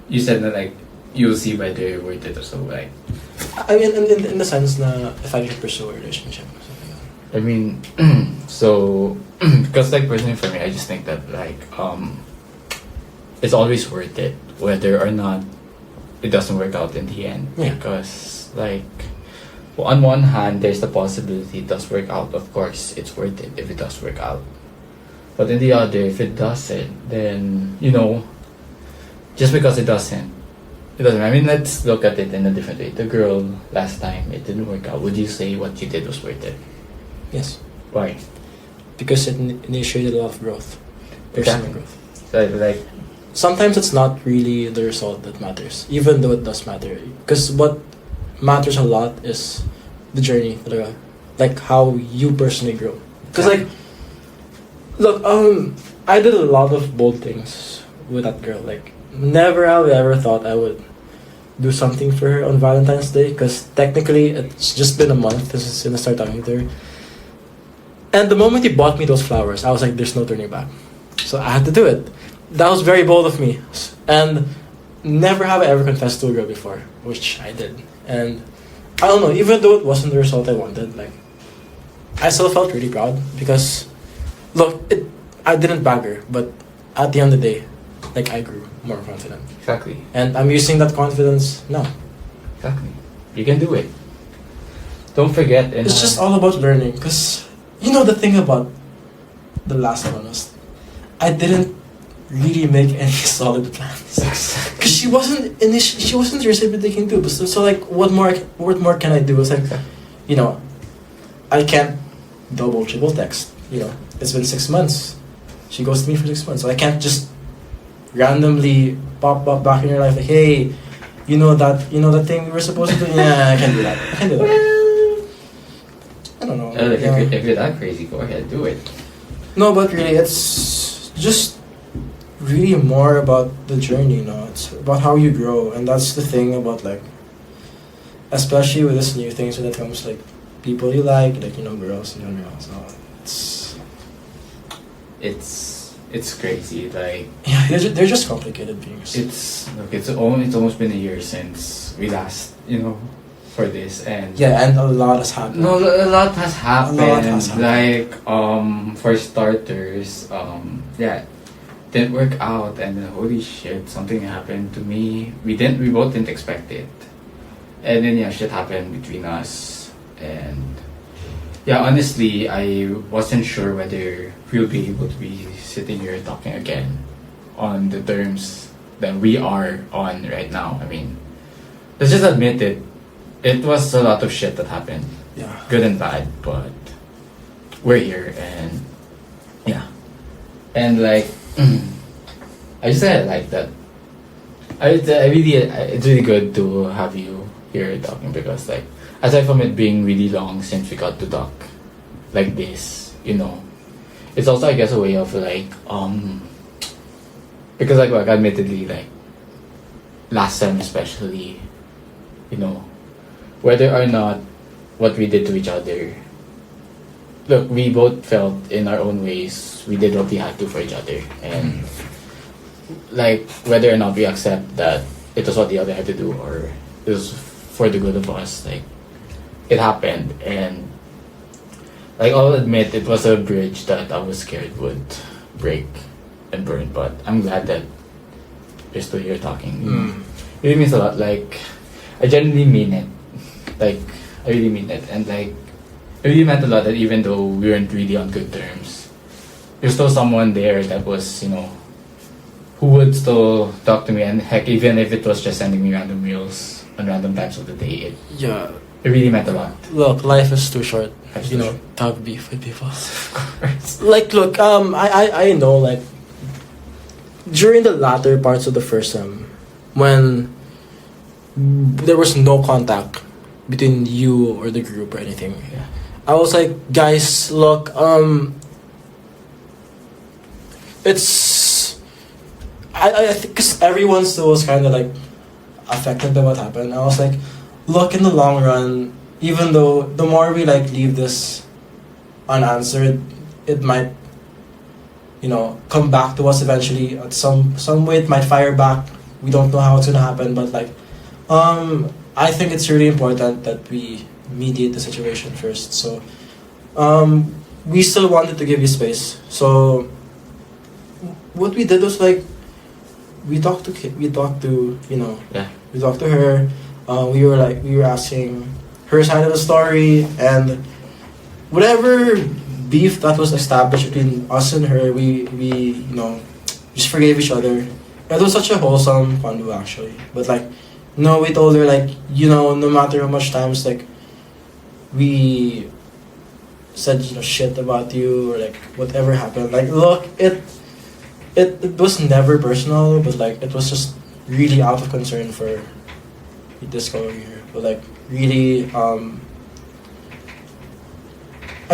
you said that like you'll see whether you're worth it or so. Like, I mean, in the sense that if I can pursue a relationship or something like that. I mean, so because like personally for me, I just think that like it's always worth it whether or not it doesn't work out in the end. Yeah. Because like, on one hand, there's the possibility it does work out. Of course, it's worth it if it does work out. But in the other, if it doesn't, then just because it doesn't. I mean, let's look at it in a different way. The girl last time it didn't work out. Would you say what you did was worth it? Yes. Why? Because it initiated a lot of growth. Personal growth. So, like, sometimes it's not really the result that matters, even though it does matter. Because what matters a lot is the journey, like how you personally grow. Because like, look, I did a lot of bold things with that girl. Like, never have I ever thought I would do something for her on Valentine's Day. Because technically, it's just been a month since I started talking to her. And the moment he bought me those flowers, I was like, there's no turning back. So I had to do it. That was very bold of me. And never have I ever confessed to a girl before, which I did. And I don't know, even though it wasn't the result I wanted, like, I still felt really proud because, look, I didn't bag her, but at the end of the day, like, I grew more confident. exactly. And I'm using that confidence now. Exactly. You can do it. Don't forget. It's just all about learning, because, the thing about the last one was, I didn't really make any solid plans. Because she wasn't reciprocating too. So like, what more can I do? It's like, I can't double, triple text. It's been 6 months. She goes to me for 6 months, so I can't just randomly pop up back in your life like, hey, that thing we were supposed to do. Yeah, I can't do that. I don't know. If you're that crazy, go ahead, do it. No, but really, it's just really more about the journey, It's about how you grow, and that's the thing about, like, especially with this new things when it comes, like, people you like, girls in general. So it's crazy. Like, yeah, they're just complicated beings. It's almost been a year since we last, for this, and yeah, and a lot has happened. No, a lot has happened. Like, for starters, didn't work out, and then holy shit, something happened to me. We both didn't expect it, and then shit happened between us, and honestly, I wasn't sure whether we'll be able to be sitting here talking again on the terms that we are on right now. I mean, let's just admit it. It was a lot of shit that happened. Yeah. Good and bad, but we're here, and and like, I just said like that. It's really good to have you here talking, because like, aside from it being really long since we got to talk like this, it's also, I guess, a way of like because like admittedly, like last time especially, you know, whether or not what we did to each other, look, we both felt in our own ways we did what we had to for each other, and like whether or not we accept that it was what the other had to do or it was for the good of us, like it happened. And like I'll admit it was a bridge that I was scared would break and burn, but I'm glad that we're still here talking. It really means a lot. Like I genuinely mean it. Like I really mean it, and like it really meant a lot that even though we weren't really on good terms, there's still someone there that was, you know, who would still talk to me, and heck, even if it was just sending me random reels on random times of the day, Yeah. it really meant a lot. Look, life is too short. Life's You too know, short. to have beef with people. Like, look, I know, like, during the latter parts of the first sem, when there was no contact between you or the group or anything, Yeah. I was like, guys, look, it's, I think, because everyone still was kind of like affected by what happened. I was like, look, in the long run, even though the more we like leave this unanswered, it might, you know, come back to us eventually. At some way, it might fire back. We don't know how it's gonna happen, but like, I think it's really important that we mediate the situation first. So, we still wanted to give you space. So, what we did was like, we talked to you know, Yeah. we talked to her. We were asking her side of the story, and whatever beef that was established between us and her, we you know, just forgave each other. It was such a wholesome convo actually. But like, no, we told her like, you know, no matter how much times like we said, you know, shit about you or like whatever happened, like look, it was never personal, but like it was just really out of concern for this going here. But like really, I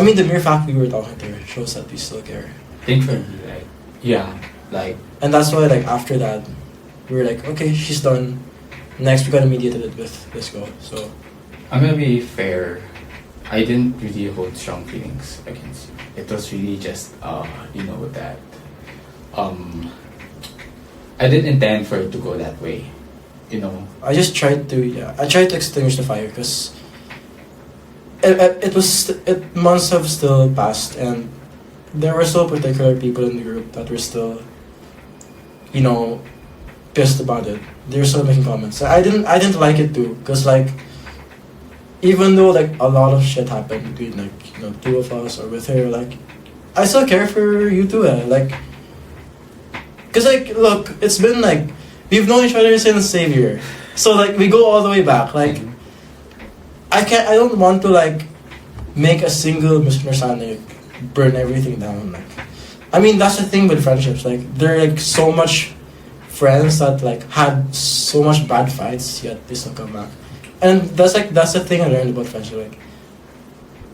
mean, the mere fact we were talking to her shows that we still care. Thankfully, like, yeah, like, And that's why like after that, we were like, okay, she's done. Next we gotta mediate it with this girl. So I'm gonna be fair. I didn't really hold strong feelings against you. It was really just, you know, that, I didn't intend for it to go that way, you know. I just tried to extinguish the fire because it months have still passed, and there were still particular people in the group that were still, you know, pissed about it. They were still making comments. I didn't like it too, because like, even though like a lot of shit happened between like, you know, two of us or with her, like I still care for you too, like, cause like look, it's been like we've known each other since Savior, so like we go all the way back. Like I don't want to like make a single misunderstanding burn everything down. Like, I mean that's the thing with friendships. Like there are like so much friends that like had so much bad fights yet they still come back. And that's the thing I learned about friendship. Like,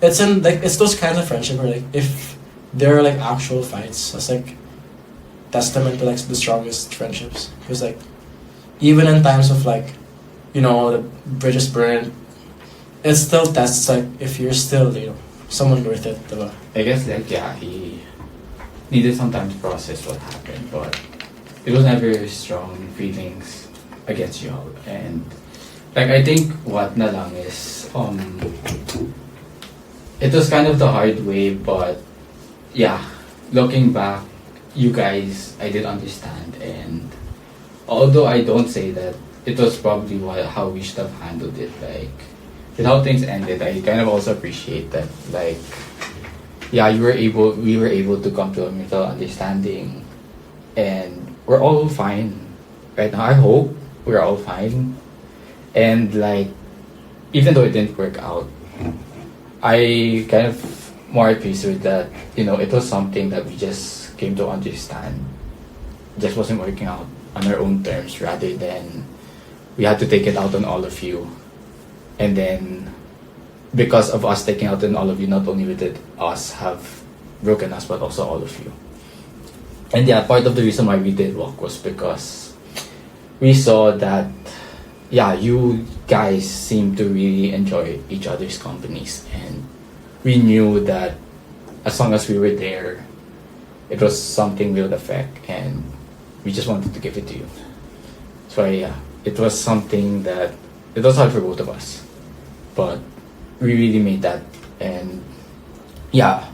it's those kinds of friendship where like if there are like actual fights, that's like testament to like the strongest friendships. Because like even in times of like, you know, the bridges burned, it still tests like if you're still, you know, someone worth it. Diba? I guess like, yeah, he needed some time to process what happened, but it was never strong feelings against you all. And like I think what na lang is it was kind of the hard way, but yeah, looking back, you guys, I did understand, and although I don't say that it was probably how we should have handled it, like with how things ended, I kind of also appreciate that, like, yeah, we were able to come to a mutual understanding, and we're all fine right now. I hope we're all fine. And like, even though it didn't work out, I kind of more at peace with that. You know, it was something that we just came to understand. Just wasn't working out on our own terms, rather than we had to take it out on all of you. And then, because of us taking out on all of you, not only did us have broken us, but also all of you. And yeah, part of the reason why we did walk was because we saw that, yeah, you guys seem to really enjoy each other's companies, and we knew that as long as we were there, it was something we would affect, and we just wanted to give it to you. So yeah, it was something that it was hard for both of us, but we really made that, and yeah,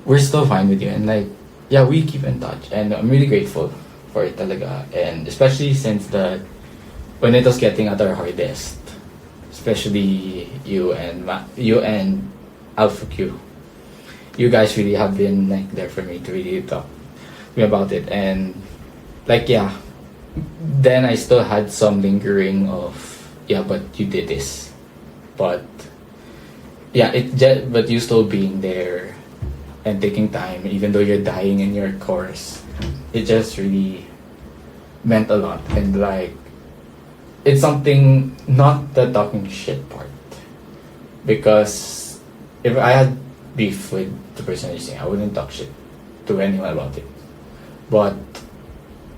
we're still fine with you, and like, yeah, we keep in touch, and I'm really grateful for it talaga, and especially since that when it was getting at our hardest, especially you and you and Alpha Q, you guys really have been like there for me to really talk to me about it, and like yeah, then I still had some lingering of yeah, but you did this, but yeah, but you still being there and taking time, even though you're dying in your course, it just really meant a lot. And like, it's something, not the talking shit part, because if I had beef with the person you're saying, I wouldn't talk shit to anyone about it, but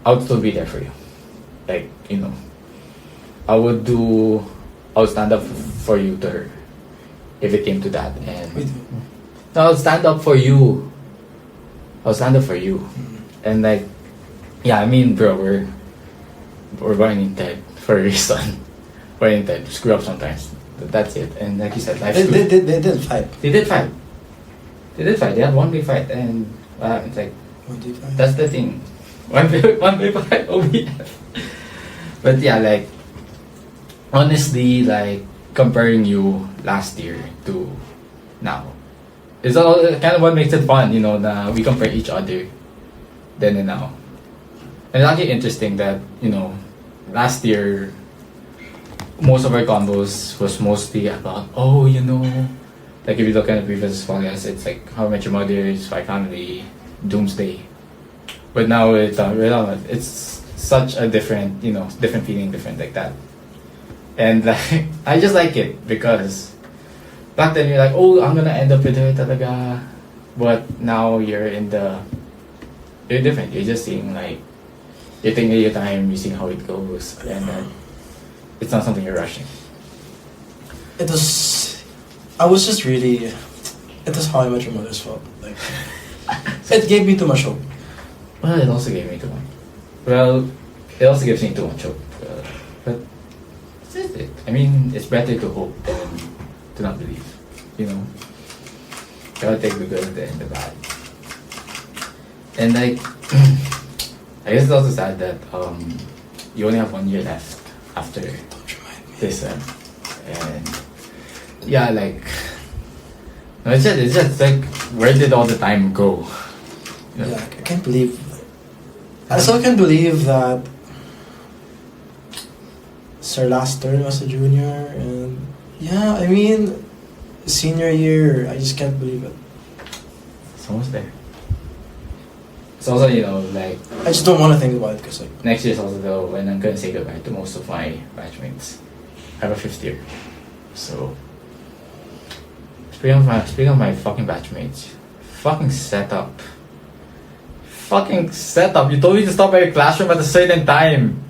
I would still be there for you. Like, you know, I would stand up for you to her if it came to that. And no, I'll stand up for you. I'll stand up for you. And like, yeah, I mean, bro, we're running Ted for a reason. Running Ted, screw up sometimes. That's it. And like you said, life's They good. did fight. They did fight. They did fight. They had one big fight, and it's like, What did fight? that's the thing. One big fight. OBF. But yeah, like, honestly, like, comparing you last year to now, it's all kind of what makes it fun, you know, that we compare each other then and now. And it's actually interesting that, you know, last year, most of our combos was mostly about, oh, you know, like if you look at the previous podcasts, it's like How I Met Your Mother, SpyXFamily, Doomsday. But now it's such a different, you know, different feeling, different like that. And like, I just like it because back then you're like, oh, I'm gonna end up with her talaga. But now you're different. You're just seeing like, you're taking your time, you're seeing how it goes, and it's not something you're rushing. It was How I Met Your Mother's fault. Like, it gave me too much hope. Well, it also gave me too much. Well, it also gives me too much hope. But that's it. I mean, it's better to hope than to not believe. You know, gotta take the good and the bad. And like, I guess it's also sad that you only have 1 year left after this and yeah, like, no, it's just like, where did all the time go? You know? Yeah, I can't believe. I still can't believe that Sir last turn was a junior, and yeah, I mean, senior year, I just can't believe it. It's almost there. It's also, you know, like, I just don't want to think about it because like next year is also though when I'm gonna say goodbye to most of my batchmates. I have a 5th year. So, speaking of my fucking batchmates, fucking setup. You told me to stop by your classroom at a certain time.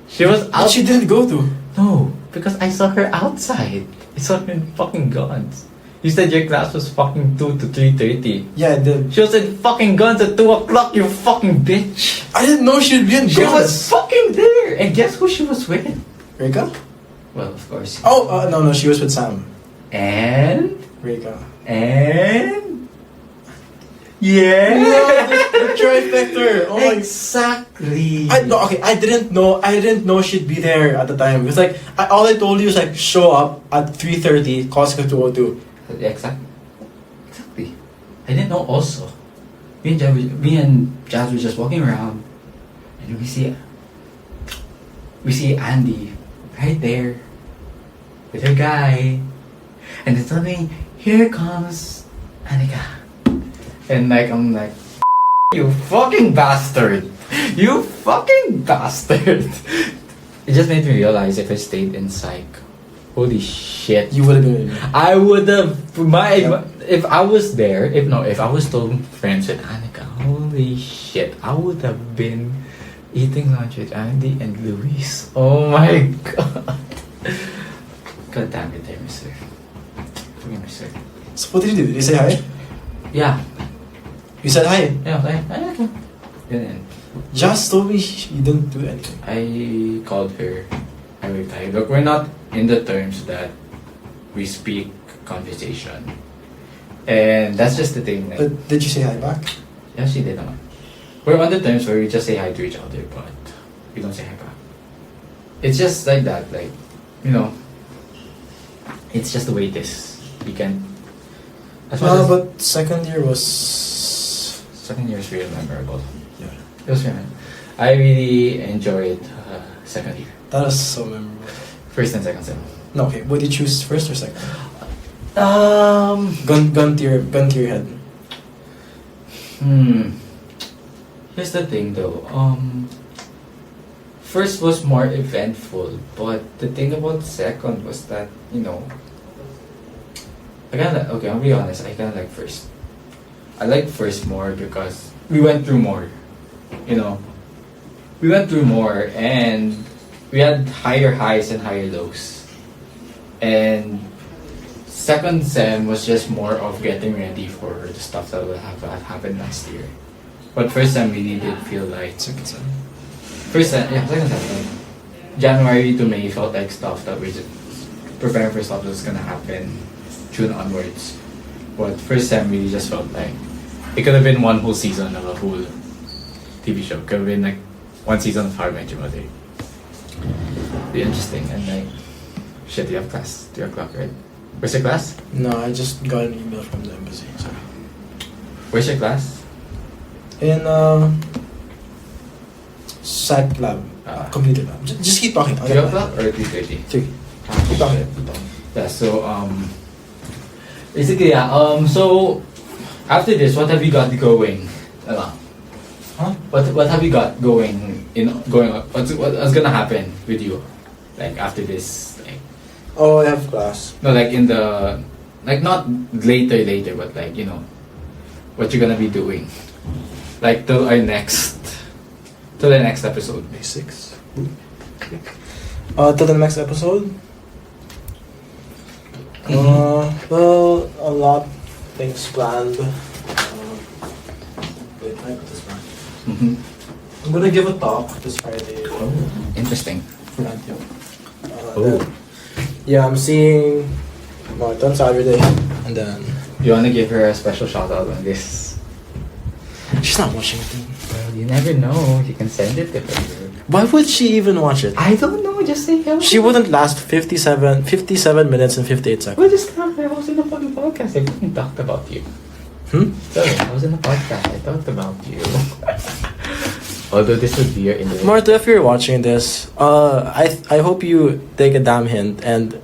She was out. But she didn't go to. No, because I saw her outside. I saw her in fucking guns. You said your class was fucking 2 to 3:30. Yeah, I did. She was in fucking guns at 2 o'clock, you fucking bitch. I didn't know she'd be in She guns. was fucking there. And guess who she was with? Rika? Well, of course. Oh, no, she was with Sam. And? Rika. And? Yeah. The trifecta. Oh my. Exactly. I didn't know she'd be there at the time. Because like, all I told you was like, show up at 3:30, Costco 202. Exactly. I didn't know also. Me and Jazz were just walking around, and we see Andy right there with her guy, and then suddenly here comes Annika, and like I'm like, you fucking bastard, you fucking bastard. It just made me realize if I stayed in psych, holy shit, You would have been. I would have if I was there. If I was still friends with Annika, Holy shit! I would have been eating lunch with Andy and Luis. Oh my god! God damn it, there, mister. Forgive me, sir. So what did you do? Did you say hi? Yeah. You said hi. Yeah, okay. Ganyan. Just told me you didn't do anything. I called her. I replied, look, we're not in the terms that we speak conversation. And that's just the thing. Like, But did you say hi back? yeah, she did naman. We're on the terms where we just say hi to each other, but we don't say hi back. It's just like that, like, you know, it's just the way it is. We can. But second year was. Second year is really memorable. Yeah. It was really. I really enjoyed second year. That was so memorable. First and second sem. No, okay. What did you choose, first or second? Um. Gun to your head. Here's the thing though. First was more eventful, but the thing about second was that, you know, I'll be honest, I kinda like first. I like first more because we went through more, you know. We went through more and we had higher highs and higher lows. And second sem was just more of getting ready for the stuff that will have happened last year. But first sem really did feel like Second sem. second sem. Like, January to May felt like stuff that we're just preparing for stuff that's gonna happen June onwards. But first sem really just felt like it could have been one whole season of a whole TV show. Could have been like one season of How I Met Your Mother. Be interesting and like shit, you have class 3 o'clock, right? Where's your class? No, I just got an email from the embassy. So. Where's your class? In Psych lab. Computer lab. Just keep talking. 3 o'clock or 3:30? 3. Keep talking. Yeah, so basically so after this, what have you got going? Huh? What have you got going on? What's gonna happen with you? Like after this, like Oh, I have class. no, like in the like not later, but like, you know, what you're gonna be doing, like till the next episode. May 6. Till the next episode. Well, a lot of things planned. Wait, can I put this back? I'm gonna give a talk this Friday. Oh, interesting. For Antioch. Oh, Yeah, I'm seeing Martha on Saturday, and then you wanna give her a special shout out on this? she's not watching it. Well, you never know. You can send it to her. Why would she even watch it? I don't know. Just say hello. She wouldn't last 57 minutes and 58 seconds. Well, just tell her I was in the fucking podcast. I fucking talked about you. Sorry, I was in the podcast. I talked about you. Although this would be your individual. Martha, if you're watching this, I hope you take a damn hint. And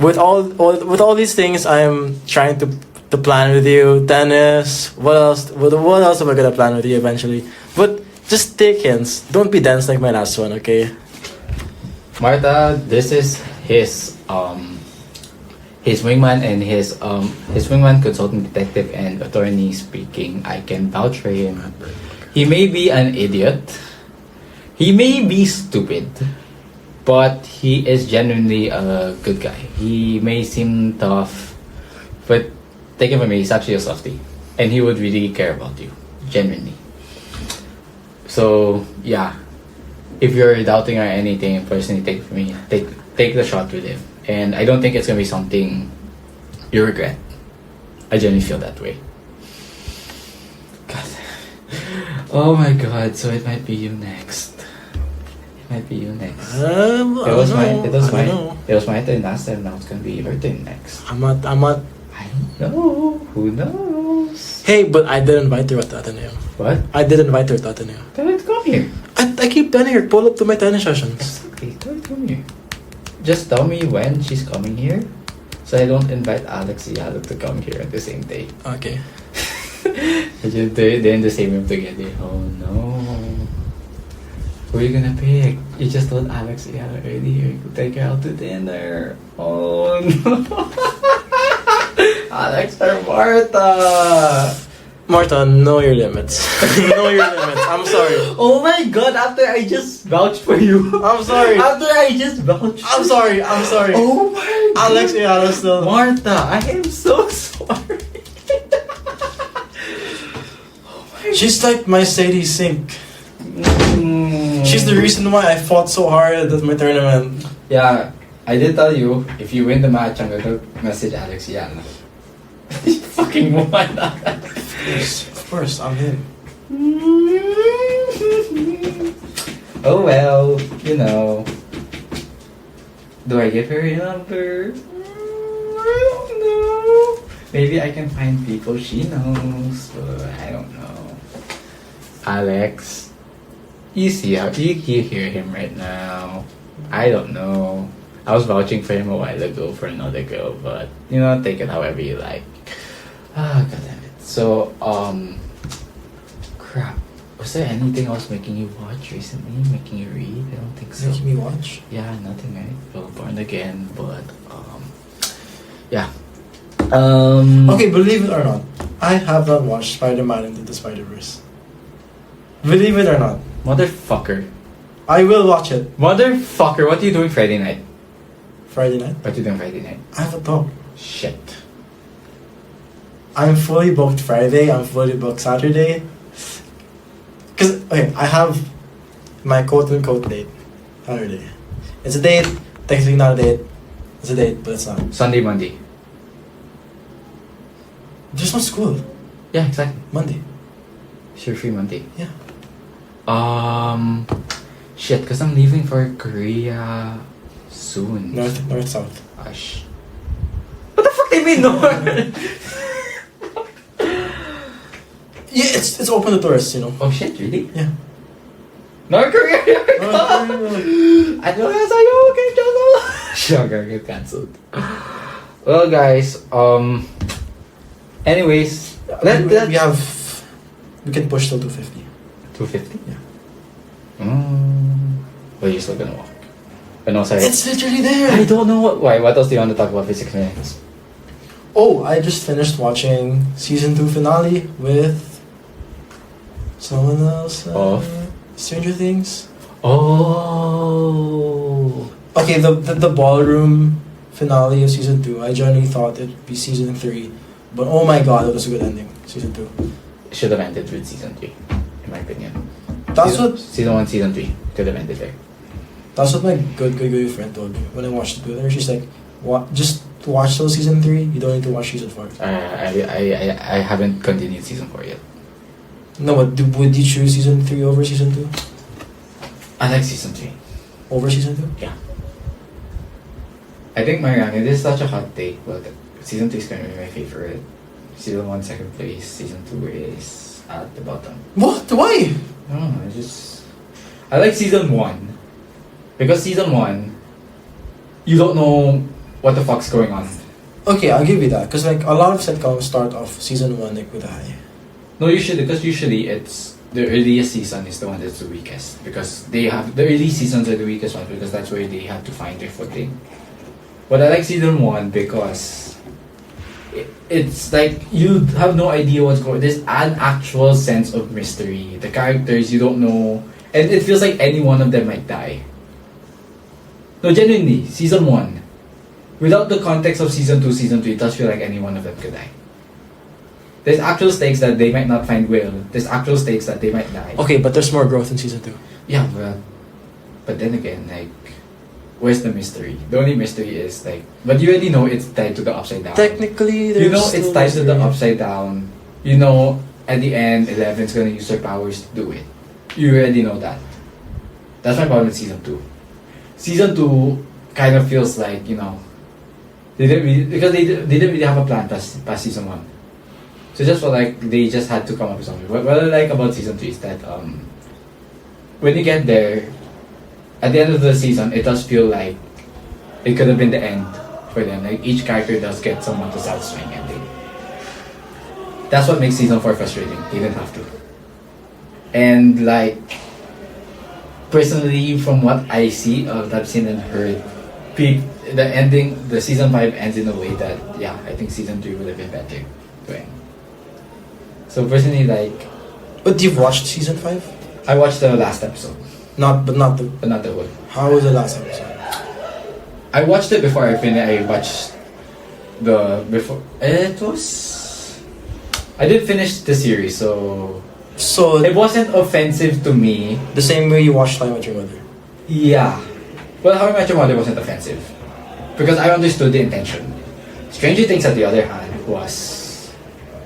with all these things, I'm trying to plan with you. Tennis. What else? What else am I gonna plan with you eventually? But just take hints. Don't be dense like my last one, okay? Martha, this is his wingman and his wingman, consultant, detective, and attorney speaking. I can vouch for him. He may be an idiot. He may be stupid, but he is genuinely a good guy. He may seem tough, but take it from me, he's actually a softie, and he would really care about you, genuinely. So yeah, if you're doubting or anything, personally, take the shot with him, and I don't think it's gonna be something you regret. I genuinely feel that way. God. Oh my God! So it might be you next. It might be you next. It was my turn last time. Now it's gonna be your turn next. I'm not. I don't know. Who knows? Hey, but I did invite her to Ateneo. What? I did invite her to Ateneo. Tell her to come here. I keep telling her, pull up to my tennis sessions. Okay, tell her to come here. Just tell me when she's coming here, so I don't invite Alex and Eala to come here on the same day. Okay. They're in the same room together. Oh no. Who are you gonna pick? You just told Alex and Eala earlier to take her out to dinner. Oh no. Alex or Martha? Marta, know your limits. Know your limits. I'm sorry. Oh my god, after I just vouched for you. I'm sorry. After I just vouched for I'm sorry. I'm sorry. Oh my god. Alex Eala still. Martha, I am so sorry. She's like my Sadie sink. She's the reason why I fought so hard at my tournament. Yeah, I did tell you, if you win the match, I'm gonna message Alex Eala. You fucking won. Of course, I'm him. Oh well, you know. Do I give her your number? I don't know. Maybe I can find people she knows, but I don't know. Alex, you see how you hear him right now. I don't know. I was vouching for him a while ago for another girl, but you know, take it however you like. Ah, goddammit. So, crap. Was there anything else making you watch recently? Making you read? I don't think so. Making me watch? Yeah, nothing, right? Well, Born Again, but, yeah. Okay, believe it or not, I have not watched Spider-Man Into the Spider-Verse. Believe it or not. Motherfucker. I will watch it. Motherfucker, what are you doing Friday night? Friday night. What are you doing Friday night? I have a talk. Shit. I'm fully booked Friday. I'm fully booked Saturday. Cause okay, I have my quote-unquote date Saturday. It's a date. Technically not a date. It's a date, but it's not. Sunday, Monday. There's no school. Yeah, exactly. Monday. Sure, free Monday. Yeah. Shit, cause I'm leaving for Korea soon. North, south. Gosh. What the fuck do you mean north? Yeah, it's open to tourists, you know. Oh shit, really? Yeah. North Korea! North Korea. I know that's how you okay, Jono. Sure, gonna get cancelled. Well, guys, anyways, we can push till 250. 250? Yeah. Well, you're still gonna walk. But no, sorry. It's literally there. I don't know why. What else do you want to talk about for 6 minutes? Oh, I just finished watching season 2 finale with someone else. Of? Stranger Things. Oh. Okay, the ballroom finale of season 2. I generally thought it'd be season 3, but oh my god, it was a good ending. Season 2. Should have ended with season 3, in my opinion. Season 1, season 3 could have ended there. That's what my good friend told me when I watched it with her. She's like, just watch till season 3. You don't need to watch season 4. I haven't continued season 4 yet. No, but would you choose season 3 over season 2? I like season 3. Over season 2? Yeah. I think this is such a hot take, but season 3 is going to be my favorite. Season 1, second place. Season 2 is at the bottom. What? Why? No, I like season 1. Because season 1, you don't know what the fuck's going on. Okay, I'll give you that. Because like a lot of sitcoms start off season 1 like with a high. No, because usually it's the earliest season is the one that's the weakest. Because the early seasons are the weakest one because that's where they have to find their footing. But I like season 1 because it's like you have no idea what's going on. There's an actual sense of mystery. The characters, you don't know. And it feels like any one of them might die. No, genuinely, season 1. Without the context of season 2, season 3, it does feel like any one of them could die. There's actual stakes that they might not find Will. There's actual stakes that they might die. Okay, but there's more growth in season 2. Yeah, but then again, like, where's the mystery? The only mystery is like, but you already know it's tied to the upside down. Technically, there's you know it's tied to the mystery. upside down. You know, at the end, Eleven's gonna use her powers to do it. You already know that. That's my problem with season 2. Season 2 kind of feels like, you know, they didn't really have a plan past season 1. So just felt like they just had to come up with something. What I like about season 3 is that when you get there, at the end of the season, it does feel like it could have been the end for them. Like each character does get someone to satisfying ending. That's what makes season 4 frustrating. They didn't have to. And like, personally, from what I see of I've seen and heard, the season 5 ends in a way that, yeah, I think season 3 would have been better doing. So personally, like, But you've watched season 5? I watched the last episode, Not the. but not the whole. How was the last episode? I watched it before I finished. I watched the before. It was. I did finish the series, so So it wasn't offensive to me. the same way you watched How I Met Your Mother. Yeah. Well, How I Met Your Mother wasn't offensive because I understood the intention. Stranger Things, on the other hand, was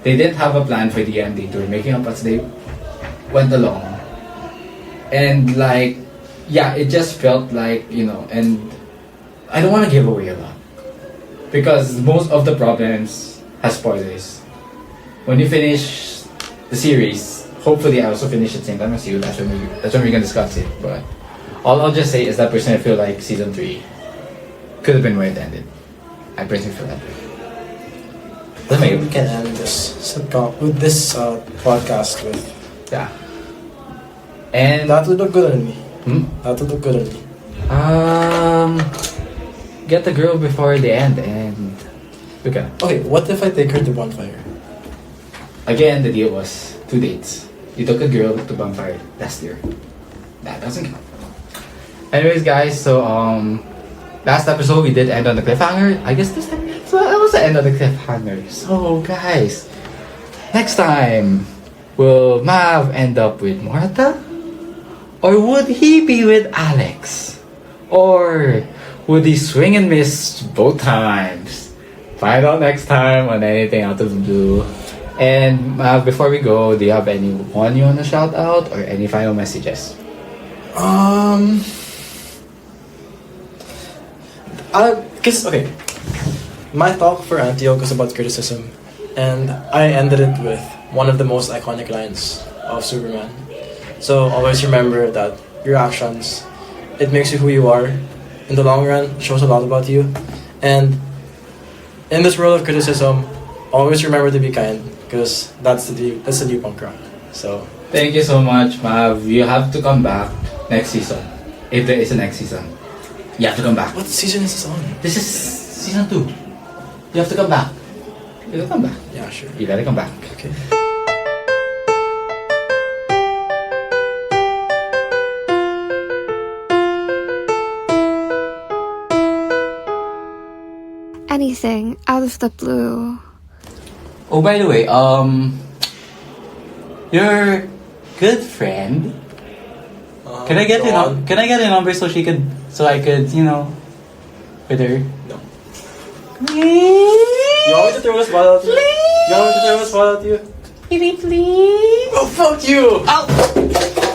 they didn't have a plan for the ending. They were making up as they went along, and like, yeah, it just felt like, you know. And I don't want to give away a lot because most of the problems has spoilers. When you finish the series, hopefully I also finish at the same time as you. That's when we can discuss it. But all I'll just say is that personally I feel like season 3 could have been where it ended. I personally feel that way. I think we can end this with this podcast with Yeah. And that would look good on me. Hmm? That would look good on me. Get the girl before the end, and we can. Okay, what if I take her to bonfire? Again, the deal was 2 dates. You took a girl to bonfire last year. That doesn't count. Anyways, guys, so last episode we did end on the cliffhanger. I guess this time that was the end of the cliffhanger. So, guys, next time will Mav end up with Martha, or would he be with Alex, or would he swing and miss both times? Find out next time on Anything Out of the Blue. And before we go, do you have anyone you want to shout out or any final messages? Okay, my talk for Antioch was about criticism, and I ended it with one of the most iconic lines of Superman. So always remember that your actions, it makes you who you are. In the long run, it shows a lot about you. And in this world of criticism, always remember to be kind, because that's the new punk rock. So Thank you so much, Mav. You have to come back next season. If there is a next season. You have to come back. what season is this on? This is season 2. You have to come back. You have to come back. Yeah, sure. You gotta come back. Okay. Anything out of the blue. Oh, by the way, your good friend. Can I get Can I get a number so I could, you know, with her? No. You want me to throw a spot at you? You want me to throw a spot at you? Please. Oh, fuck you!